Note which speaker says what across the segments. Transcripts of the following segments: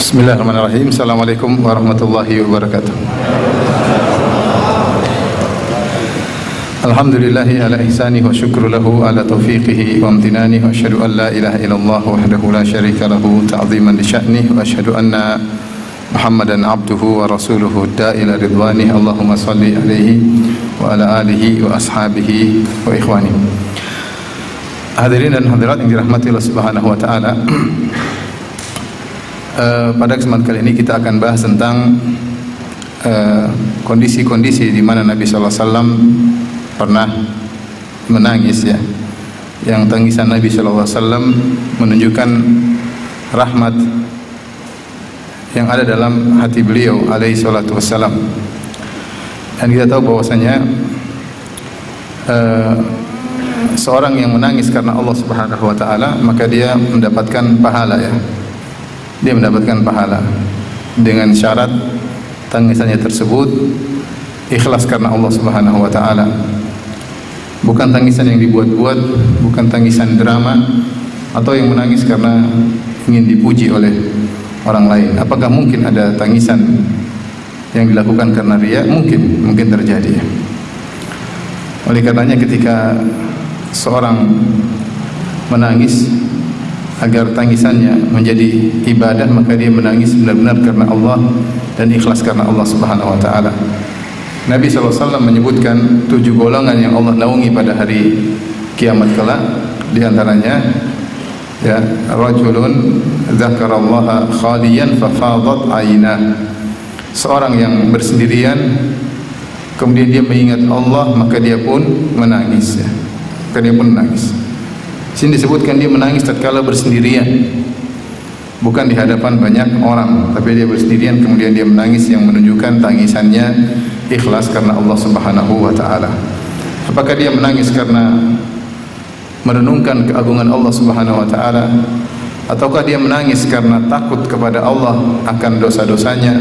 Speaker 1: Bismillahirrahmanirrahim. Assalamualaikum warahmatullahi wabarakatuh. Alhamdulillahi ala ihsanihi wa syukru lahu ala taufiqihi wa amtinanihi wa asyhadu an la ilaha illallah wahdahu la syarika lahu ta'ziman li sya'nihi wa asyhadu anna Muhammadan abduhu wa rasuluhu da'ila ridwanihi. Allahumma salli alaihi wa ala alihi wa ashabihi wa ikhwanihi. Hadirin dan hadirat yang dirahmati Allah Subhanahu wa taala. Pada kesempatan kali ini kita akan bahas tentang kondisi-kondisi di mana Nabi sallallahu alaihi wasallam pernah menangis, ya. Yang tangisan Nabi sallallahu alaihi wasallam menunjukkan rahmat yang ada dalam hati beliau alaihi salatu wassalam. Dan kita tahu bahwasanya seorang yang menangis karena Allah Subhanahu wa taala, maka dia mendapatkan pahala, ya. Dia mendapatkan pahala dengan syarat tangisannya tersebut ikhlas karena Allah Subhanahu wa taala. Bukan tangisan yang dibuat-buat, bukan tangisan drama atau yang menangis karena ingin dipuji oleh orang lain. Apakah mungkin ada tangisan yang dilakukan karena riya? Mungkin terjadi. Oleh karenanya ketika seorang menangis agar tangisannya menjadi ibadah, maka dia menangis benar-benar karena Allah dan ikhlas karena Allah Subhanahu wa taala. Nabi SAW menyebutkan 7 golongan yang Allah naungi pada hari kiamat kelak. Di antaranya, ya, rajulun dzakarallaha khaliyan fafadat aynah. Seorang yang bersendirian kemudian dia mengingat Allah, maka dia pun menangis, ya. Maka dia pun menangis. Sini disebutkan dia menangis tatkala bersendirian, bukan di hadapan banyak orang, tapi dia bersendirian kemudian dia menangis, yang menunjukkan tangisannya ikhlas karena Allah Subhanahu wa taala. Apakah dia menangis karena merenungkan keagungan Allah Subhanahu wa taala, ataukah dia menangis karena takut kepada Allah akan dosa-dosanya,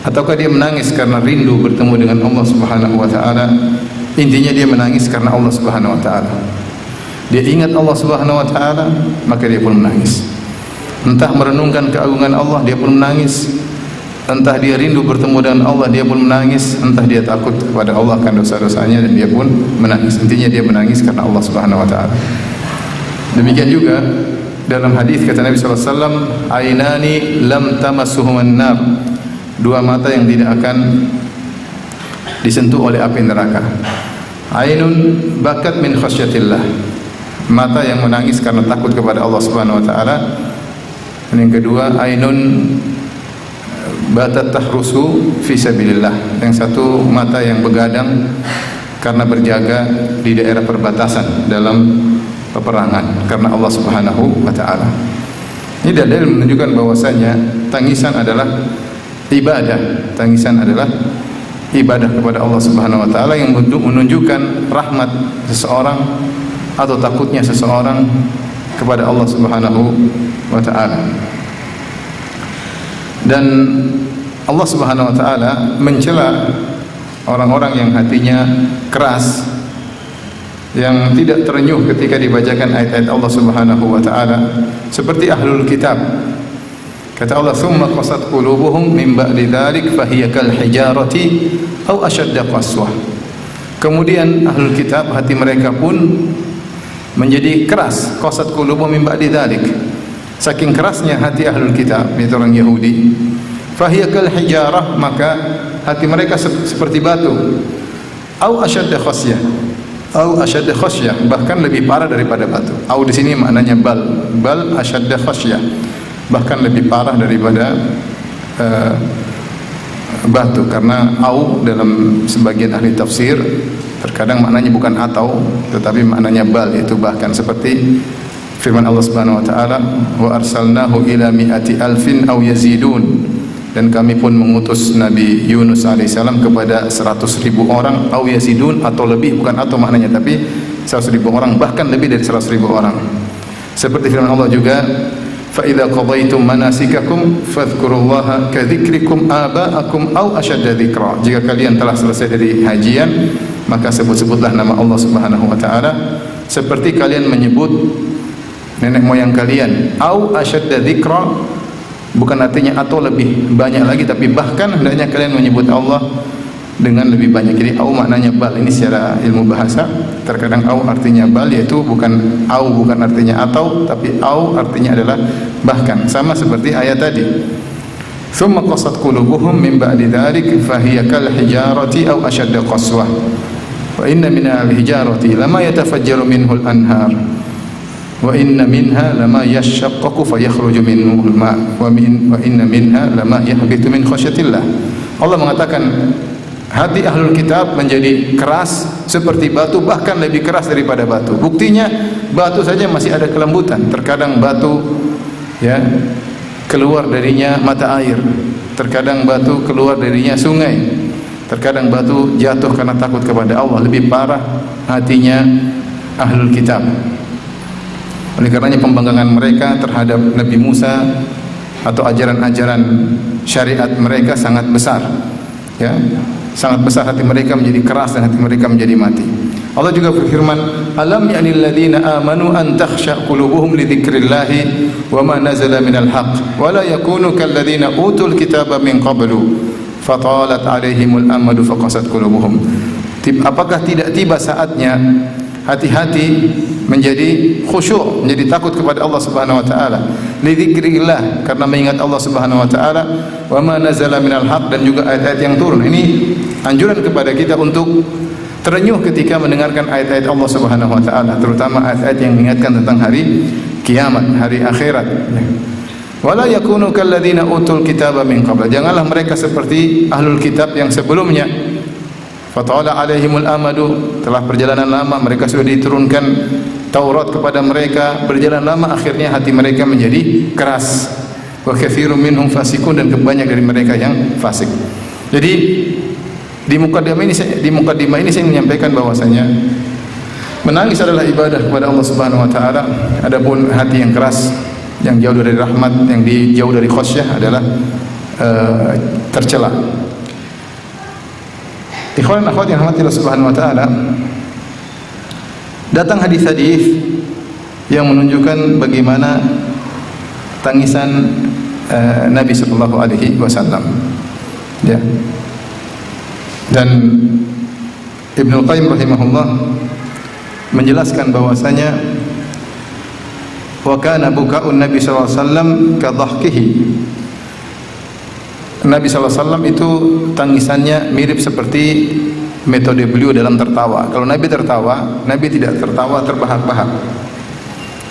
Speaker 1: ataukah dia menangis karena rindu bertemu dengan Allah Subhanahu wa taala? Intinya dia menangis karena Allah Subhanahu wa taala. Dia ingat Allah Subhanahu wa taala, maka dia pun menangis. Entah merenungkan keagungan Allah, dia pun menangis. Entah dia rindu bertemu dengan Allah, dia pun menangis. Entah dia takut kepada Allah akan dosa-dosanya, dan dia pun menangis. Intinya dia menangis karena Allah Subhanahu wa taala. Demikian juga dalam hadis kata Nabi sallallahu alaihi wasallam, "Ainani lam tamassuhumun nar." 2 mata yang tidak akan disentuh oleh api neraka. Ainun bakat min khasyatillah. Mata yang menangis karena takut kepada Allah Subhanahu wa taala. Dan yang kedua, ainun batat tahrusu fi sabilillah. Yang satu mata yang begadang karena berjaga di daerah perbatasan dalam peperangan karena Allah Subhanahu wa taala. Ini dalil menunjukkan bahwasanya tangisan adalah ibadah. Tangisan adalah ibadah kepada Allah Subhanahu wa taala yang menunjukkan rahmat seseorang atau takutnya seseorang kepada Allah Subhanahu wa taala. Dan Allah Subhanahu wa taala mencela orang-orang yang hatinya keras, yang tidak terenyuh ketika dibacakan ayat-ayat Allah Subhanahu wa taala, seperti ahlul kitab. Kata Allah, "Tsumma qasat qulubuhum min ba'di dzalik fa hiya kal hijarati aw ashadda qaswah." Kemudian ahlul kitab, hati mereka pun menjadi keras. Qasat qulubuhum min ba'di dzalik. Saking kerasnya hati ahlul kitab, itu orang Yahudi. Fa hiya kal hijarah, maka hati mereka seperti batu. Aw ashadda khasyah. Aw ashadda khasyah, bahkan lebih parah daripada batu. Aw di sini maknanya bal ashadda khasyah. Bahkan lebih parah daripada batu, karena au dalam sebagian ahli tafsir terkadang maknanya bukan atau, tetapi maknanya bal, itu bahkan, seperti firman Allah Subhanahu wa taala, wa arsalnahu ila mi'ati alfin aw yazidun, dan kami pun mengutus Nabi Yunus alaihissalam kepada 100.000 orang, aw yazidun, atau lebih, bukan atau maknanya, tapi 100.000 orang, bahkan lebih dari 100.000 orang. Seperti firman Allah juga, فَإِذَا قَضَيْتُمْ مَنَاسِكَكُمْ فَاذْكُرُوا اللَّهَ كَذِكْرِكُمْ آبَاءَكُمْ أَوْ أَشَدَّ ذِكْرًا. Jika kalian telah selesai dari hajian, maka sebut-sebutlah nama Allah Subhanahu wa taala seperti kalian menyebut nenek moyang kalian, au asyadda dzikra, Bukan artinya atau lebih banyak lagi, tapi bahkan hendaknya kalian menyebut Allah dengan lebih banyak. Jadi au maknanya bal. Ini secara ilmu bahasa. Terkadang au artinya bal, yaitu bukan artinya atau, tapi au artinya adalah bahkan. Sama seperti ayat tadi. Thumma qasat qulubuhum min ba'di dzalik fa hiya kal hijarati aw ashadda qaswah. Wa inna minal hijarati lama yatafajjaru minhu al-anhar. Wa inna minha lama yashaqqaqu fa yakhruju minhu al-ma' wa inna minha lama yahbitu min khasyatillah. Allah mengatakan hati ahlul kitab menjadi keras seperti batu, bahkan lebih keras daripada batu. Buktinya batu saja masih ada kelembutan. Terkadang batu ya keluar darinya mata air. Terkadang batu keluar darinya sungai. Terkadang batu jatuh karena takut kepada Allah. Lebih parah hatinya ahlul kitab. Oleh karenanya pembanggangan mereka terhadap Nabi Musa atau ajaran-ajaran syariat mereka sangat besar. Ya, sangat besar, hati mereka menjadi keras dan hati mereka menjadi mati. Allah juga berfirman, "Alam ya'nil ladzina amanu an takhsha qulubuhum li dzikrillahi wa ma nazala minal haqq wa la yakunu kal ladzina utul kitaba min qablu fatalat 'alaihimul amadu faqasat qulubuhum." Apakah tidak tiba saatnya hati-hati menjadi khusyuk, menjadi takut kepada Allah Subhanahu wa taala, li dzikrillah, karena mengingat Allah Subhanahu wa taala, wa ma nazala minal haq, dan juga ayat-ayat yang turun. Ini anjuran kepada kita untuk terenyuh ketika mendengarkan ayat-ayat Allah Subhanahu wa taala, terutama ayat-ayat yang mengingatkan tentang hari kiamat, hari akhirat. Wala yakunu kalladzina utul kitaba min qabl. Janganlah mereka seperti ahlul kitab yang sebelumnya. Fata'ala alaihimul amadu, telah perjalanan lama mereka sudah diturunkan Taurat kepada mereka, berjalan lama akhirnya hati mereka menjadi keras. Wa katsirun minhum fasikun, dan banyak dari mereka yang fasik. Jadi di mukadimah ini saya menyampaikan bahwasanya menangis adalah ibadah kepada Allah Subhanahu wa taala. Adapun hati yang keras, yang jauh dari rahmat, yang jauh dari khasyah adalah tercela. Ikhwan dan akhwat yang dirahmati Allah Subhanahu wa taala, datang hadis-hadis yang menunjukkan bagaimana tangisan Nabi sallallahu alaihi wasallam. Ya. Dan Ibnu Qayyim rahimahullah menjelaskan bahwasanya wa kana buka'un Nabi sallallahu alaihi wasallam ka dhahkihi. Nabi SAW itu tangisannya mirip seperti metode beliau dalam tertawa. Kalau Nabi tertawa, Nabi tidak tertawa terbahak-bahak.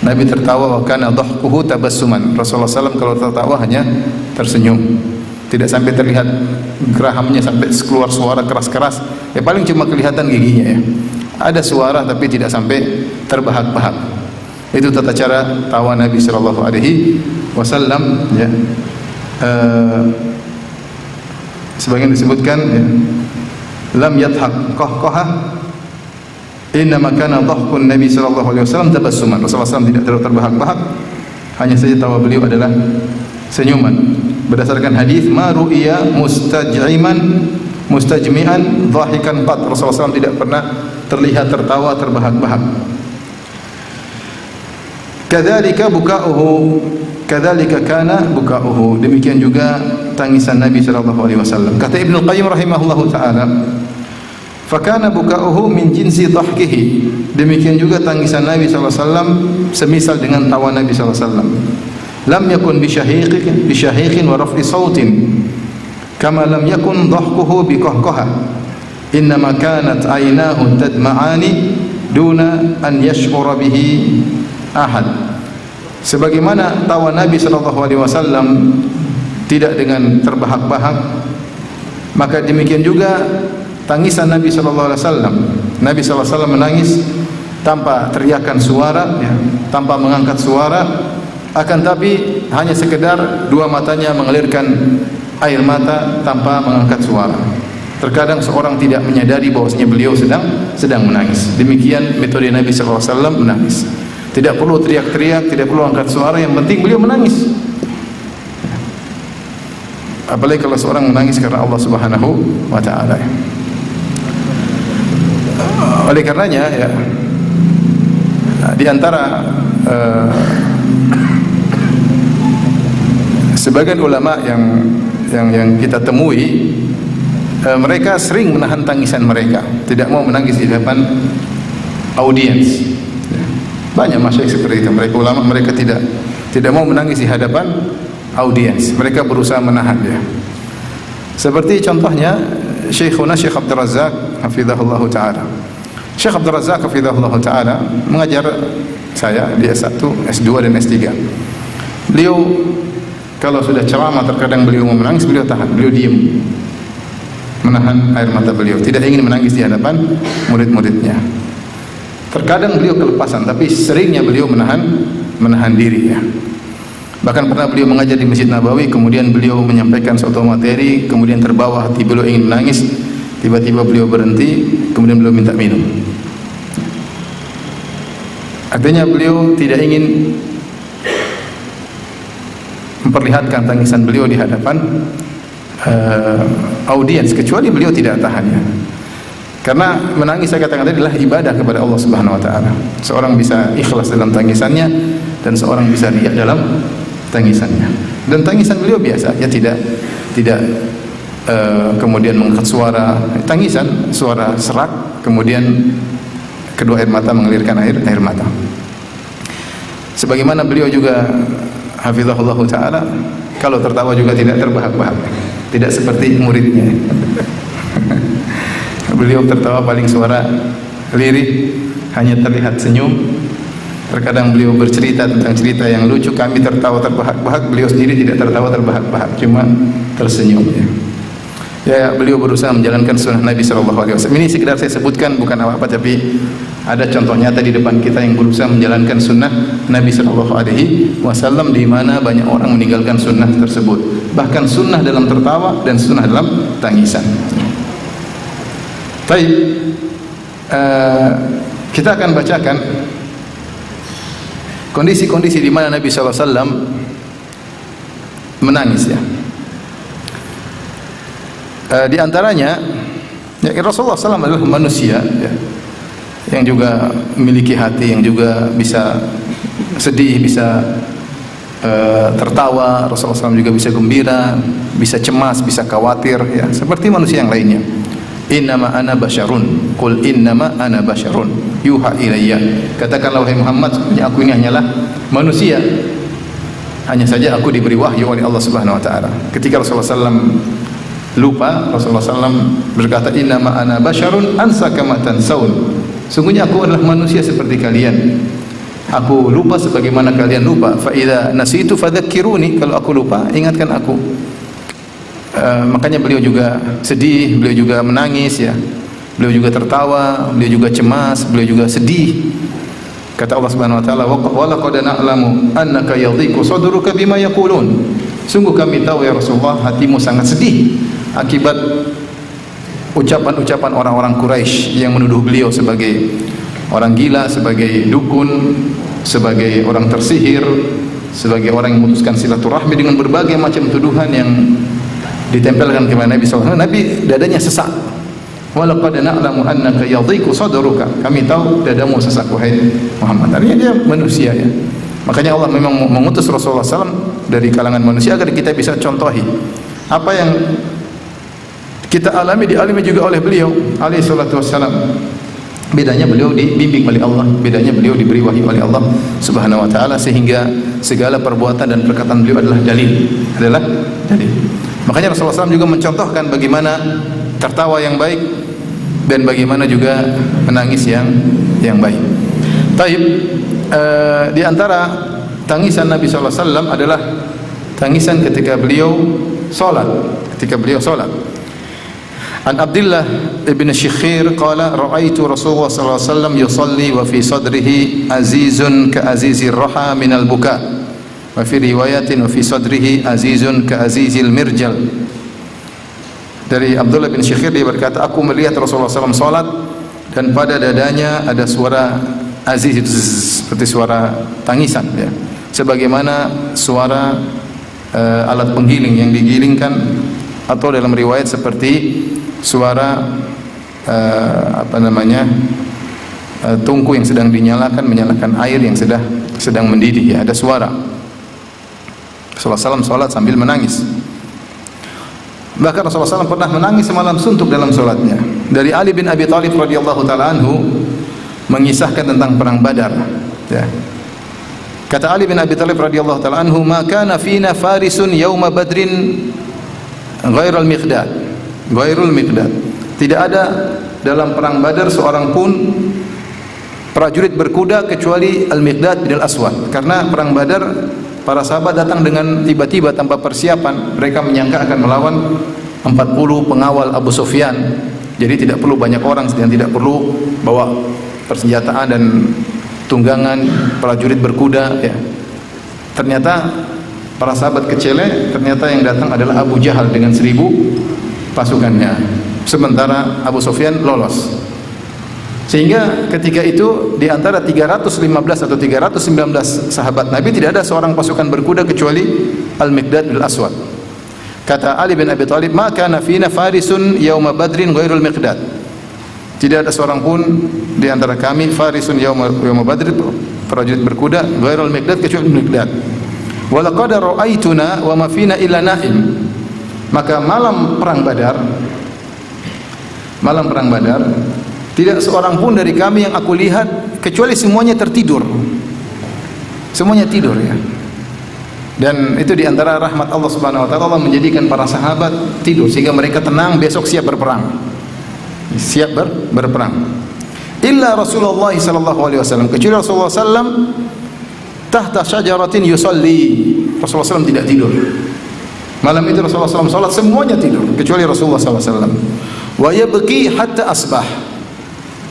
Speaker 1: Nabi tertawa wa kana dhahkuhu tabassuman. Rasulullah SAW kalau tertawa hanya tersenyum, tidak sampai terlihat gerahamnya sampai keluar suara keras-keras. Ya paling cuma kelihatan giginya ya. Ada suara tapi tidak sampai terbahak-bahak. Itu tata cara tawa Nabi sallallahu alaihi wasallam ya. Sebagian disebutkan ya, lam yathaq qahqahah, innama kana dhahkun Nabi sallallahu alaihi wasallam tabassuman. Rasulullah SAW tidak terlalu terbahak-bahak, hanya saja tawa beliau adalah senyuman. Berdasarkan hadis ma ru'iya mustajmi'an dhahikan qat. Rasulullah SAW tidak pernah terlihat tertawa terbahak-bahak. Kadzalika buka'uhu, kadzalika kana buka'uhu. Demikian juga tangisan Nabi sallallahu alaihi wasallam. Kata Ibnu Qayyim rahimahullahu taala, fa kana buka'uhu min jinsi dhahkihi. Demikian juga tangisan Nabi sallallahu alaihi wasallam semisal dengan tawa Nabi sallallahu alaihi wasallam. Lam yakun bi syahiqin wa raf'i sautin kama lam yakun dhahkuhu bi qahqahah. Innama kanat aynahu tadma'ani duna an yash'ura bihi ahad. Sebagaimana tawa Nabi sallallahu alaihi wasallam tidak dengan terbahak-bahak, maka demikian juga tangisan Nabi sallallahu alaihi wasallam. Nabi sallallahu alaihi wasallam menangis tanpa teriakan suara ya, tanpa mengangkat suara, akan tapi hanya sekedar dua matanya mengalirkan air mata tanpa mengangkat suara. Terkadang seorang tidak menyadari bahwasanya beliau sedang menangis. Demikian metode Nabi sallallahu alaihi wasallam menangis. Tidak perlu teriak-teriak, tidak perlu angkat suara, yang penting beliau menangis. Apalagi kalau seorang menangis karena Allah Subhanahu wa taala. Oleh karenanya ya, di antara sebagian ulama yang kita temui, mereka sering menahan tangisan mereka, tidak mau menangis di hadapan audiens. Banyak masyayikh seperti itu. Mereka ulama, mereka tidak mau menangis di hadapan audiens. Mereka berusaha menahan ya. Seperti contohnya Syekhuna Syekh Abdul Razak hafizahullah taala. Syekh Abdul Razak hafizahullah taala mengajar saya di S1, S2 dan S3. Beliau kalau sudah ceramah terkadang beliau mau menangis, beliau tahan, beliau diam, menahan air mata beliau, tidak ingin menangis di hadapan murid-muridnya. Terkadang beliau kelepasan, tapi seringnya beliau menahan diri ya. Bahkan pernah beliau mengajar di Masjid Nabawi, kemudian beliau menyampaikan suatu materi, kemudian terbawa hati beliau ingin menangis, tiba-tiba beliau berhenti, kemudian beliau minta minum. Artinya beliau tidak ingin memperlihatkan tangisan beliau di hadapan audiens, kecuali beliau tidak tahannya. Karena menangis, saya katakan tadi, adalah ibadah kepada Allah Subhanahu wa taala. Seorang bisa ikhlas dalam tangisannya dan seorang bisa riya dalam tangisannya. Dan tangisan beliau biasa, ya tidak kemudian mengangkat suara, tangisan, suara serak, kemudian kedua air mata mengalirkan air mata. Sebagaimana beliau juga hafizahullah taala, kalau tertawa juga tidak terbahak-bahak, tidak seperti muridnya. Beliau tertawa paling suara lirih, hanya terlihat senyum. Terkadang beliau bercerita tentang cerita yang lucu, kami tertawa terbahak-bahak, beliau sendiri tidak tertawa terbahak-bahak, cuma tersenyum ya. Ya, beliau berusaha menjalankan sunnah Nabi SAW. Ini sekedar saya sebutkan, bukan apa-apa, tapi ada contoh nyata di depan kita yang berusaha menjalankan sunnah Nabi SAW, di mana banyak orang meninggalkan sunnah tersebut. Bahkan sunnah dalam tertawa dan sunnah dalam tangisan. Baik, kita akan bacakan kondisi-kondisi di mana Nabi SAW menangis ya. Di antaranya, ya, Rasulullah SAW adalah manusia ya, yang juga memiliki hati, yang juga bisa sedih, bisa tertawa. Rasulullah SAW juga bisa gembira, bisa cemas, bisa khawatir ya, seperti manusia yang lainnya. Innama ana basyarun, qul innama ana basyarun yuha ilayya. Katakanlah wahai Muhammad, aku ini hanyalah manusia, hanya saja aku diberi wahyu oleh Allah Subhanahu wa taala. Ketika Rasulullah SAW lupa, Rasulullah SAW berkata, innama ana basyarun ansa kama tansaun. Sungguhnya aku adalah manusia seperti kalian, aku lupa sebagaimana kalian lupa. Fa idza nasitu fadzakiruni, kalau aku lupa ingatkan aku. Makanya beliau juga sedih, beliau juga menangis ya, beliau juga tertawa, beliau juga cemas, beliau juga sedih. Kata Allah Subhanahu wa taala, wa laqad na'lamu annaka yadhiqu sadruka bima yaqulun. Sungguh kami tahu ya Rasulullah, hatimu sangat sedih akibat ucapan-ucapan orang-orang Quraisy yang menuduh beliau sebagai orang gila, sebagai dukun, sebagai orang tersihir, sebagai orang yang memutuskan silaturahmi dengan berbagai macam tuduhan yang ditempelkan kepada Nabi SAW. Nabi dadanya sesak. Walaqad na'lamu annaka yadhiqu sadruka. Kami tahu dadamu sesak wahai Muhammad. Artinya dia manusia ya. Makanya Allah memang mengutus Rasulullah SAW dari kalangan manusia agar kita bisa contohi apa yang kita alami, dialami juga oleh beliau alaihi salatu wassalam. Bedanya beliau dibimbing oleh Allah, bedanya beliau diberi wahyu oleh Allah Subhanahu wa taala, sehingga segala perbuatan dan perkataan beliau adalah dalil. Makanya Rasulullah SAW juga mencontohkan bagaimana tertawa yang baik dan bagaimana juga menangis yang baik. Taib, di antara tangisan Nabi SAW adalah tangisan ketika beliau salat. An Abdullah ibn Syikhir qala ra'aitu Rasulullah sallallahu alaihi wasallam yusalli wa fi sadrihi azizun ka azizir raha min al-buka. Wa fi riwayatin wa fi sadrihi azizun ka azizil mirjal. Dari Abdullah bin Syikhir, dia berkata, aku melihat Rasulullah SAW salat dan pada dadanya ada suara aziz, itu seperti suara tangisan ya, sebagaimana suara alat penggiling yang digilingkan, atau dalam riwayat seperti suara tungku yang sedang menyalakan air yang sedang mendidih ya, ada suara. Rasulullah SAW salat sambil menangis. Bahkan Rasulullah SAW pernah menangis semalam suntuk dalam salatnya. Dari Ali bin Abi Thalib radhiyallahu taala anhu mengisahkan tentang perang Badar. Ya. Kata Ali bin Abi Thalib radhiyallahu taala anhu, "Ma kana fina farisun yauma badrin ghairul miqdad." Ghairul miqdad. Tidak ada dalam perang Badar seorang pun prajurit berkuda kecuali Al-Miqdad bin Al-Aswad. Karena perang Badar para sahabat datang dengan tiba-tiba tanpa persiapan. Mereka menyangka akan melawan 40 pengawal Abu Sufyan. Jadi tidak perlu banyak orang dan tidak perlu bawa persenjataan dan tunggangan prajurit berkuda ya. Ternyata para sahabat kecele, ternyata yang datang adalah Abu Jahal dengan 1000 pasukannya. Sementara Abu Sufyan lolos. Sehingga ketika itu di antara 315 atau 319 sahabat Nabi tidak ada seorang pasukan berkuda kecuali Al-Miqdad bin Al-Aswad. Kata Ali bin Abi Thalib, "Ma kana fina farisun yauma badrin ghairul Miqdad." Tidak ada seorang pun di antara kami farisun yauma badr, prajurit berkuda ghairul Miqdad kecuali Miqdad. Wa laqad ra'aituna wa ma fina illa na'im. Maka malam perang Badar tidak seorang pun dari kami yang aku lihat kecuali semuanya tertidur. Semuanya tidur ya. Dan itu di antara rahmat Allah Subhanahu wa taala, Allah menjadikan para sahabat tidur sehingga mereka tenang, besok siap berperang. Siap berperang. Illa Rasulullah sallallahu alaihi wasallam, kecuali Rasulullah sallam tahta syajaratin yusalli. Rasulullah sallam tidak tidur. Malam itu Rasulullah sallam salat semuanya tidur kecuali Rasulullah sallallahu alaihi wasallam. Wa yabki hatta asbah.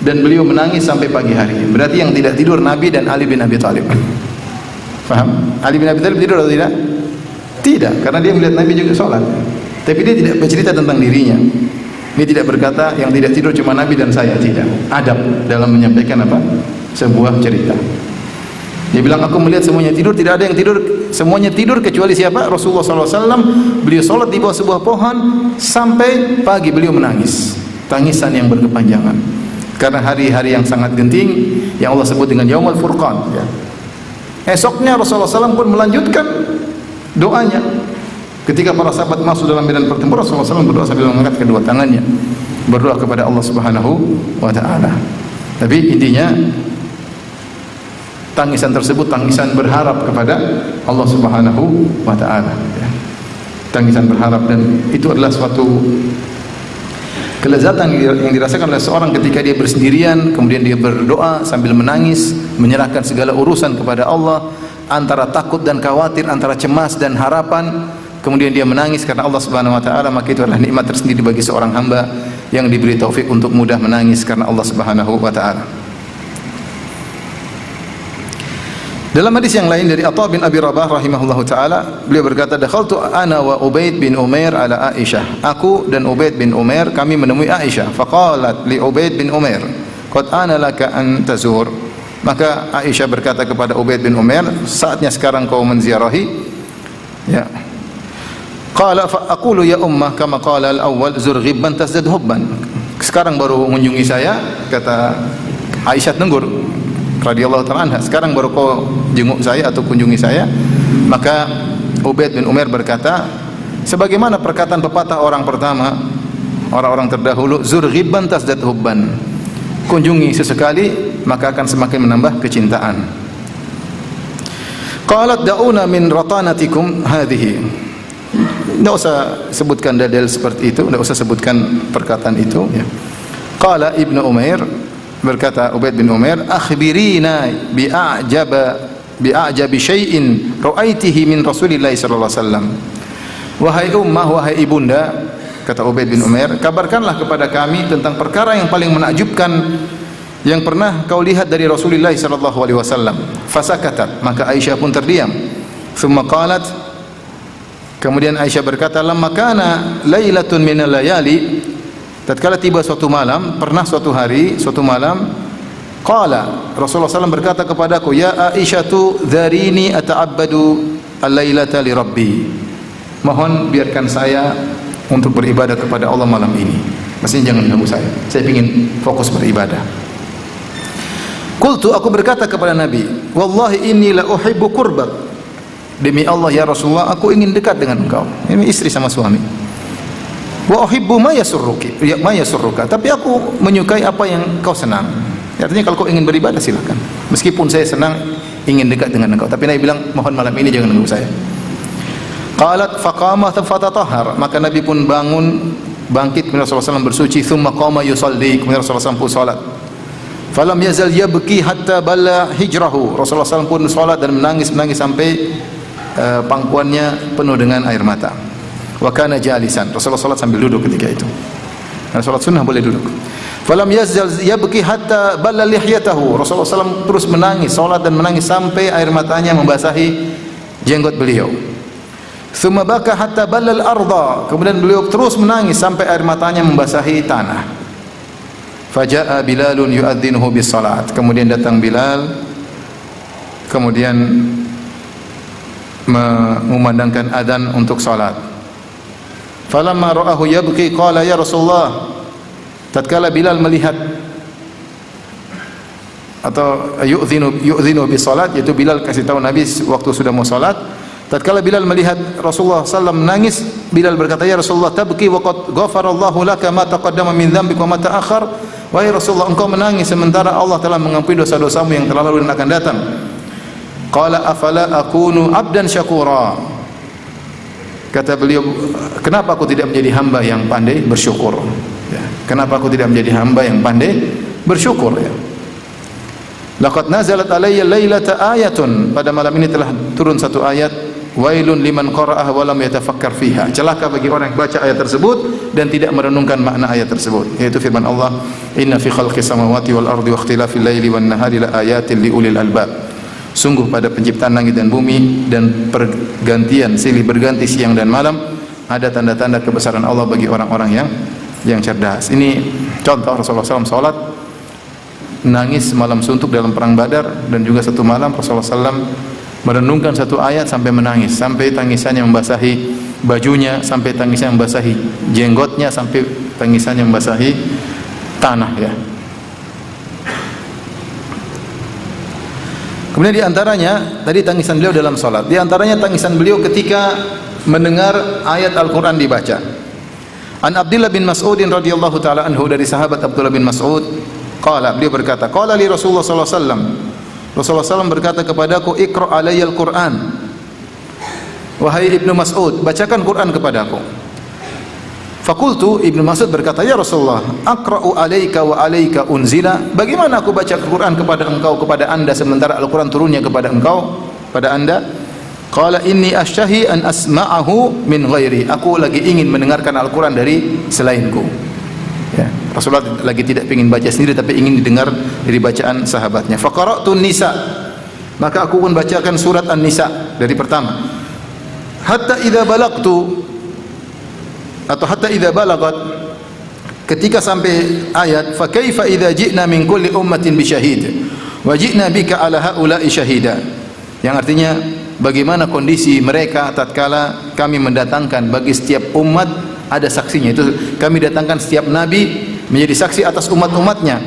Speaker 1: Dan beliau menangis sampai pagi hari. Berarti yang tidak tidur Nabi dan Ali bin Abi Thalib. Faham? Ali bin Abi Thalib tidur atau tidak? Tidak, karena dia melihat Nabi juga sholat. Tapi dia tidak bercerita tentang dirinya. Dia tidak berkata yang tidak tidur cuma Nabi dan saya, tidak. Adab dalam menyampaikan apa? Sebuah cerita. Dia bilang aku melihat semuanya tidur, tidak ada yang tidur, semuanya tidur kecuali siapa? Rasulullah SAW. Beliau sholat di bawah sebuah pohon sampai pagi beliau menangis, tangisan yang berkepanjangan. Karena hari-hari yang sangat genting yang Allah sebut dengan Yaumul Furqan. Ya. Esoknya Rasulullah SAW pun melanjutkan doanya. Ketika para sahabat masuk dalam medan pertempuran, Rasulullah SAW berdoa sambil mengangkat kedua tangannya, berdoa kepada Allah Subhanahu wa taala. Tapi intinya tangisan tersebut tangisan berharap kepada Allah Subhanahu wa taala. Ya. Tangisan berharap, dan itu adalah suatu kelezatan yang dirasakan oleh seorang ketika dia bersendirian, kemudian dia berdoa sambil menangis, menyerahkan segala urusan kepada Allah, antara takut dan khawatir, antara cemas dan harapan, kemudian dia menangis karena Allah Subhanahu wa taala. Maka itu adalah nikmat tersendiri bagi seorang hamba yang diberi taufik untuk mudah menangis karena Allah Subhanahu wa taala. Dalam hadis yang lain dari Atha bin Abi Rabah rahimahullahu taala, beliau berkata, "Dakhaltu ana wa Ubaid bin Umair ala Aisyah." Aku dan Ubaid bin Umair kami menemui Aisyah. Faqalat li Ubaid bin Umair, "Qad ana laka an tazur." Maka Aisyah berkata kepada Ubaid bin Umair, saatnya sekarang kau menziarahi. Ya. Qala fa aqulu ya ummah kama qala al-awwal zur ghibban tazdad hubban. Sekarang baru mengunjungi saya, kata Aisyah tenggur radhiyallahu ta'ala anha, sekarang baru kau jenguk saya atau kunjungi saya. Maka Ubaid bin Umair berkata, sebagaimana perkataan pepatah orang pertama, orang-orang terdahulu, zur ghibban tazdad hubban, kunjungi sesekali maka akan semakin menambah kecintaan. Qalat da'una min ratanatikum hadhihi. Tidak usah sebutkan dalil seperti itu, tidak usah sebutkan perkataan itu ya. Qala Ibnu Umair, berkata Ubaid bin Umair, akhbirina bi'ajabi syai'in ra'aitihi min Rasulillah sallallahu alaihi wasallam. Wahai ummah, wahai ibunda, kata Ubaid bin Umair, kabarkanlah kepada kami tentang perkara yang paling menakjubkan yang pernah kau lihat dari Rasulullah sallallahu alaihi wasallam. Fasakatat, maka Aisyah pun terdiam. Thumma qalat, kemudian Aisyah berkata, lamma kana lailatun minal layali, tatkala tiba suatu malam, pernah suatu hari, suatu malam, qala, Rasulullah SAW berkata kepadaku, ya Aisyatu dharini ata'abbadu al-lailata li rabbi. Mohon biarkan saya untuk beribadah kepada Allah malam ini. Maksudnya jangan ganggu saya ingin fokus beribadah. Qultu, aku berkata kepada Nabi, wallahi inni la uhibbu qurbak. demi Allah ya Rasulullah, aku ingin dekat dengan engkau. Ini istri sama suami. Wa uhibbu ma yasurruki, ya ma yasurruka, tapi aku menyukai apa yang kau senang. Artinya kalau kau ingin beribadah silakan. Meskipun saya senang ingin dekat dengan engkau, tapi Nabi bilang mohon malam ini jangan ganggu saya. Qalat faqama fatatahhar, maka Nabi pun bangkit kemudian Rasulullah SAW bersuci, thumma qama yusalli, kemudian Rasulullah SAW pun salat. Falam yazal yabki hatta balla hijrahu, Rasulullah SAW pun salat dan menangis sampai pangkuannya penuh dengan air mata. Wa kana jalisan, Rasulullah SAW sambil duduk ketika itu. Karena salat sunnah boleh duduk. Falam yazal yabki hatta balla lihyatahu, Rasulullah SAW terus menangis, salat dan menangis sampai air matanya membasahi jenggot beliau. Thumma baka hatta balla al-ardha, kemudian beliau terus menangis sampai air matanya membasahi tanah. Faja'a Bilalun yu'adzinuhu bis salat, kemudian datang Bilal kemudian memandangkan adzan untuk salat. Falamma ra'ahu yabki qala ya Rasulullah, tatkala Bilal melihat atau yu'dzinu bis salat, yaitu Bilal kasih tahu Nabi waktu sudah mau salat. Tatkala Bilal melihat Rasulullah SAW menangis, Bilal berkata, ya Rasulullah, tabki wa qad ghafarallahu laka ma taqaddama min dhanbik wa ma ta'akhkhar. Wahai Rasulullah, engkau menangis sementara Allah telah mengampuni dosa-dosamu yang telah lalu dan akan datang. Qala afala akunu abdan syakura, kata beliau, kenapa aku tidak menjadi hamba yang pandai bersyukur, ya. Kenapa aku tidak menjadi hamba yang pandai bersyukur, ya. Laqad nazalat alayya lailata ayatun, pada malam ini telah turun satu ayat, wailun liman qara'ah wa lam yatafakkar fiha, celaka bagi orang yang baca ayat tersebut dan tidak merenungkan makna ayat tersebut, yaitu firman Allah, inna fi khalqis samawati wal ardi wa ikhtilafil laili wan nahari la ayatin liulil albab, sungguh pada penciptaan langit dan bumi dan pergantian silih berganti siang dan malam ada tanda-tanda kebesaran Allah bagi orang-orang yang cerdas. Ini contoh Rasulullah SAW salat nangis malam suntuk dalam perang Badar, dan juga satu malam Rasulullah SAW merenungkan satu ayat sampai menangis, sampai tangisannya membasahi bajunya, sampai tangisannya membasahi jenggotnya, sampai tangisannya membasahi tanah, ya. Kemudian di antaranya tadi tangisan beliau dalam salat, di antaranya tangisan beliau ketika mendengar ayat Al-Qur'an dibaca. An Abdullah bin Mas'ud radhiyallahu taala anhu, dari sahabat Abdullah bin Mas'ud, qala, beliau berkata, qala li Rasulullah sallallahu alaihi wasallam, Rasulullah SAW berkata kepadaku, Iqra' alayyal Qur'an, wahai Ibnu Mas'ud, bacakan Qur'an kepadaku. Fakultu, Ibnu Mas'ud berkata, ya Rasulullah, aqra'u alayka wa alayka unzila, bagaimana aku baca Qur'an kepada engkau, kepada anda, sementara Al-Quran turunnya kepada engkau, pada anda? Qala inni ashtahi an asma'ahu min ghairi, aku lagi ingin mendengarkan Al-Quran dari selainku, ya. Rasulullah lagi tidak ingin baca sendiri, tapi ingin didengar dari bacaan sahabatnya. Faqara'tu Nisa, maka aku pun bacakan surat An-Nisa dari pertama. Hatta idza balagtu, atau hatta idza balagat, ketika sampai ayat fa kaifa idza ji'na min kulli ummatin bi syahid wa ji'na bika ala haula'i syahida, yang artinya bagaimana kondisi mereka tatkala kami mendatangkan bagi setiap umat ada saksinya, itu kami datangkan setiap nabi menjadi saksi atas umat-umatnya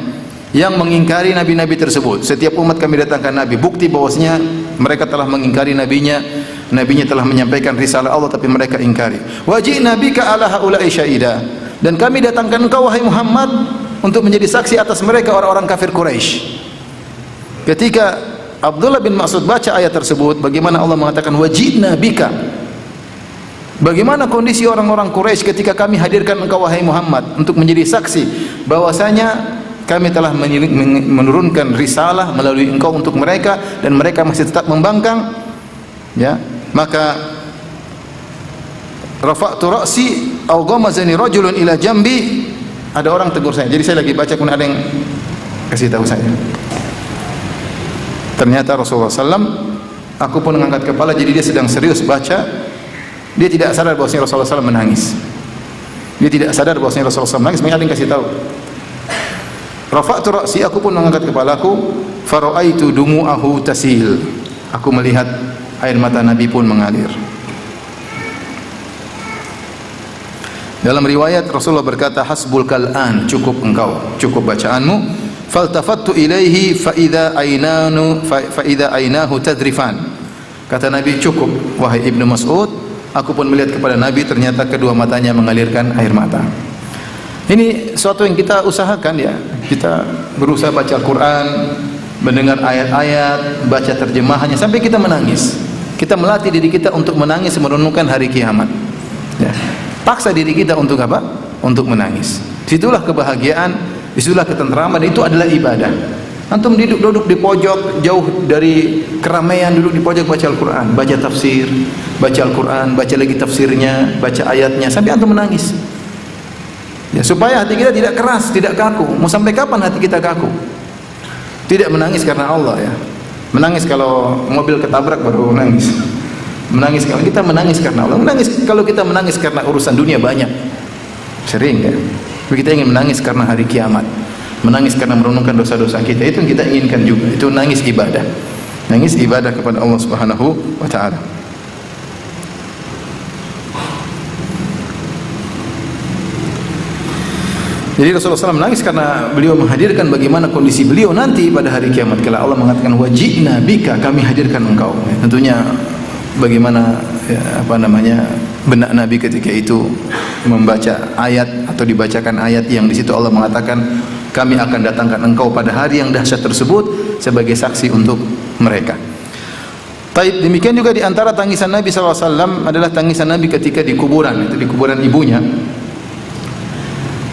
Speaker 1: yang mengingkari nabi-nabi tersebut. Setiap umat kami datangkan nabi, bukti bahwasanya mereka telah mengingkari nabinya telah menyampaikan risalah Allah tapi mereka ingkari. Wajib nabi ka ala haula'i syahida, dan kami datangkan engkau wahai Muhammad untuk menjadi saksi atas mereka orang-orang kafir Quraisy. Ketika Abdullah bin Mas'ud baca ayat tersebut, bagaimana Allah mengatakan wajibna bika, bagaimana kondisi orang-orang Quraisy ketika kami hadirkan engkau wahai Muhammad untuk menjadi saksi bahwasanya kami telah menurunkan risalah melalui engkau untuk mereka dan mereka masih tetap membangkang, ya. Maka rafa'tu ra'si aw ghamazani rajulun ila jambi, ada orang tegur saya, jadi saya lagi baca kemudian ada yang kasih tahu saya, ternyata Rasulullah SAW, aku pun mengangkat kepala, jadi dia sedang serius baca. Dia tidak sadar bahwasanya Rasulullah SAW menangis. Dia tidak sadar bahwasanya Rasulullah SAW menangis, makanya ada yang kasih tahu. Rafa'tu ra'si, aku pun mengangkat kepalaku, fara'aitu dumu'ahu tasil, aku melihat air mata Nabi pun mengalir. Dalam riwayat Rasulullah berkata, hasbul kal'an, cukup engkau, cukup bacaanmu. Faltafattu ilaihi fa idza aynahu tadrifan, Kata Nabi, cukup wahai Ibnu Mas'ud, aku pun melihat kepada Nabi, ternyata kedua matanya mengalirkan air mata. Ini suatu yang kita usahakan ya. Kita berusaha baca Al-Quran, mendengar ayat-ayat, baca terjemahannya sampai kita menangis. Kita melatih diri kita untuk menangis merenungkan hari kiamat. Ya. Paksa diri kita untuk apa? Untuk menangis. Situlah kebahagiaan, situlah ketentraman, itu adalah ibadah. Antum duduk di pojok, jauh dari keramaian, duduk di pojok baca Al-Quran, baca tafsir, baca Al-Quran, baca lagi tafsirnya, baca ayatnya, sampai antum menangis. Ya, supaya hati kita tidak keras, tidak kaku. Mau sampai kapan hati kita kaku? Tidak menangis karena Allah ya. Menangis kalau mobil ketabrak baru menangis. Menangis kalau kita menangis karena Allah. Menangis kalau kita menangis karena urusan dunia banyak. Sering ya. Kita ingin menangis karena hari kiamat. Menangis karena merenungkan dosa-dosa kita, itu yang kita inginkan juga. Itu nangis ibadah. Nangis ibadah kepada Allah Subhanahu wa taala. Jadi Rasulullah SAW menangis karena beliau menghadirkan bagaimana kondisi beliau nanti pada hari kiamat. Kalau Allah mengatakan wajibna bika, kami hadirkan engkau. Tentunya bagaimana benak Nabi ketika itu membaca ayat atau dibacakan ayat yang di situ Allah mengatakan kami akan datangkan engkau pada hari yang dahsyat tersebut sebagai saksi untuk mereka. Taib, demikian juga di antara tangisan Nabi SAW adalah tangisan Nabi ketika di kuburan, itu di kuburan ibunya.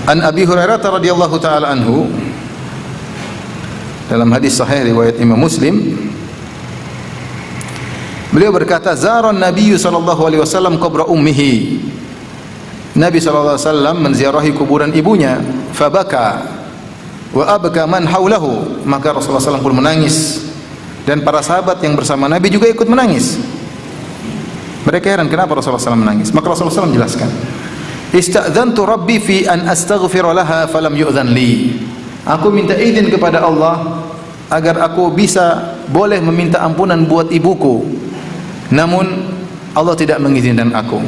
Speaker 1: An Abi Hurairah radhiyallahu taala anhu, dalam hadis sahih riwayat Imam Muslim, beliau berkata, "Zaran Nabi sallallahu alaihi wasallam qabra ummihi." Nabi sallallahu alaihi wasallam menziarahi kuburan ibunya, fabaka wa abka man haulahu, maka Rasulullah SAW pun menangis dan para sahabat yang bersama Nabi juga ikut menangis. Mereka heran kenapa Rasulullah SAW menangis. Maka Rasulullah SAW menjelaskan, "Ista'dzantu Rabbi fi an astaghfira laha falam yu'dzan li." Aku minta izin kepada Allah agar aku bisa boleh meminta ampunan buat ibuku, namun Allah tidak mengizinkan aku.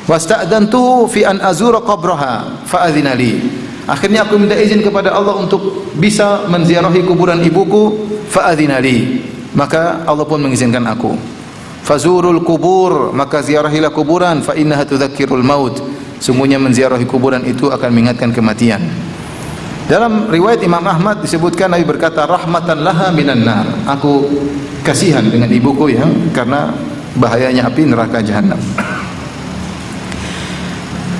Speaker 1: Wasta'dzantu fi an azura qabraha fa adzina li. Akhirnya aku minta izin kepada Allah untuk bisa menziarahi kuburan ibuku, fa adzina li. Maka Allah pun mengizinkan aku. Fazurul kubur, maka ziarahilah kuburan, fa innaha tudzakkirul maut. Sungguhnya menziarahi kuburan itu akan mengingatkan kematian. Dalam riwayat Imam Ahmad disebutkan Nabi berkata, rahmatan laha minan nar. Aku kasihan dengan ibuku yang karena bahayanya api neraka jahanam.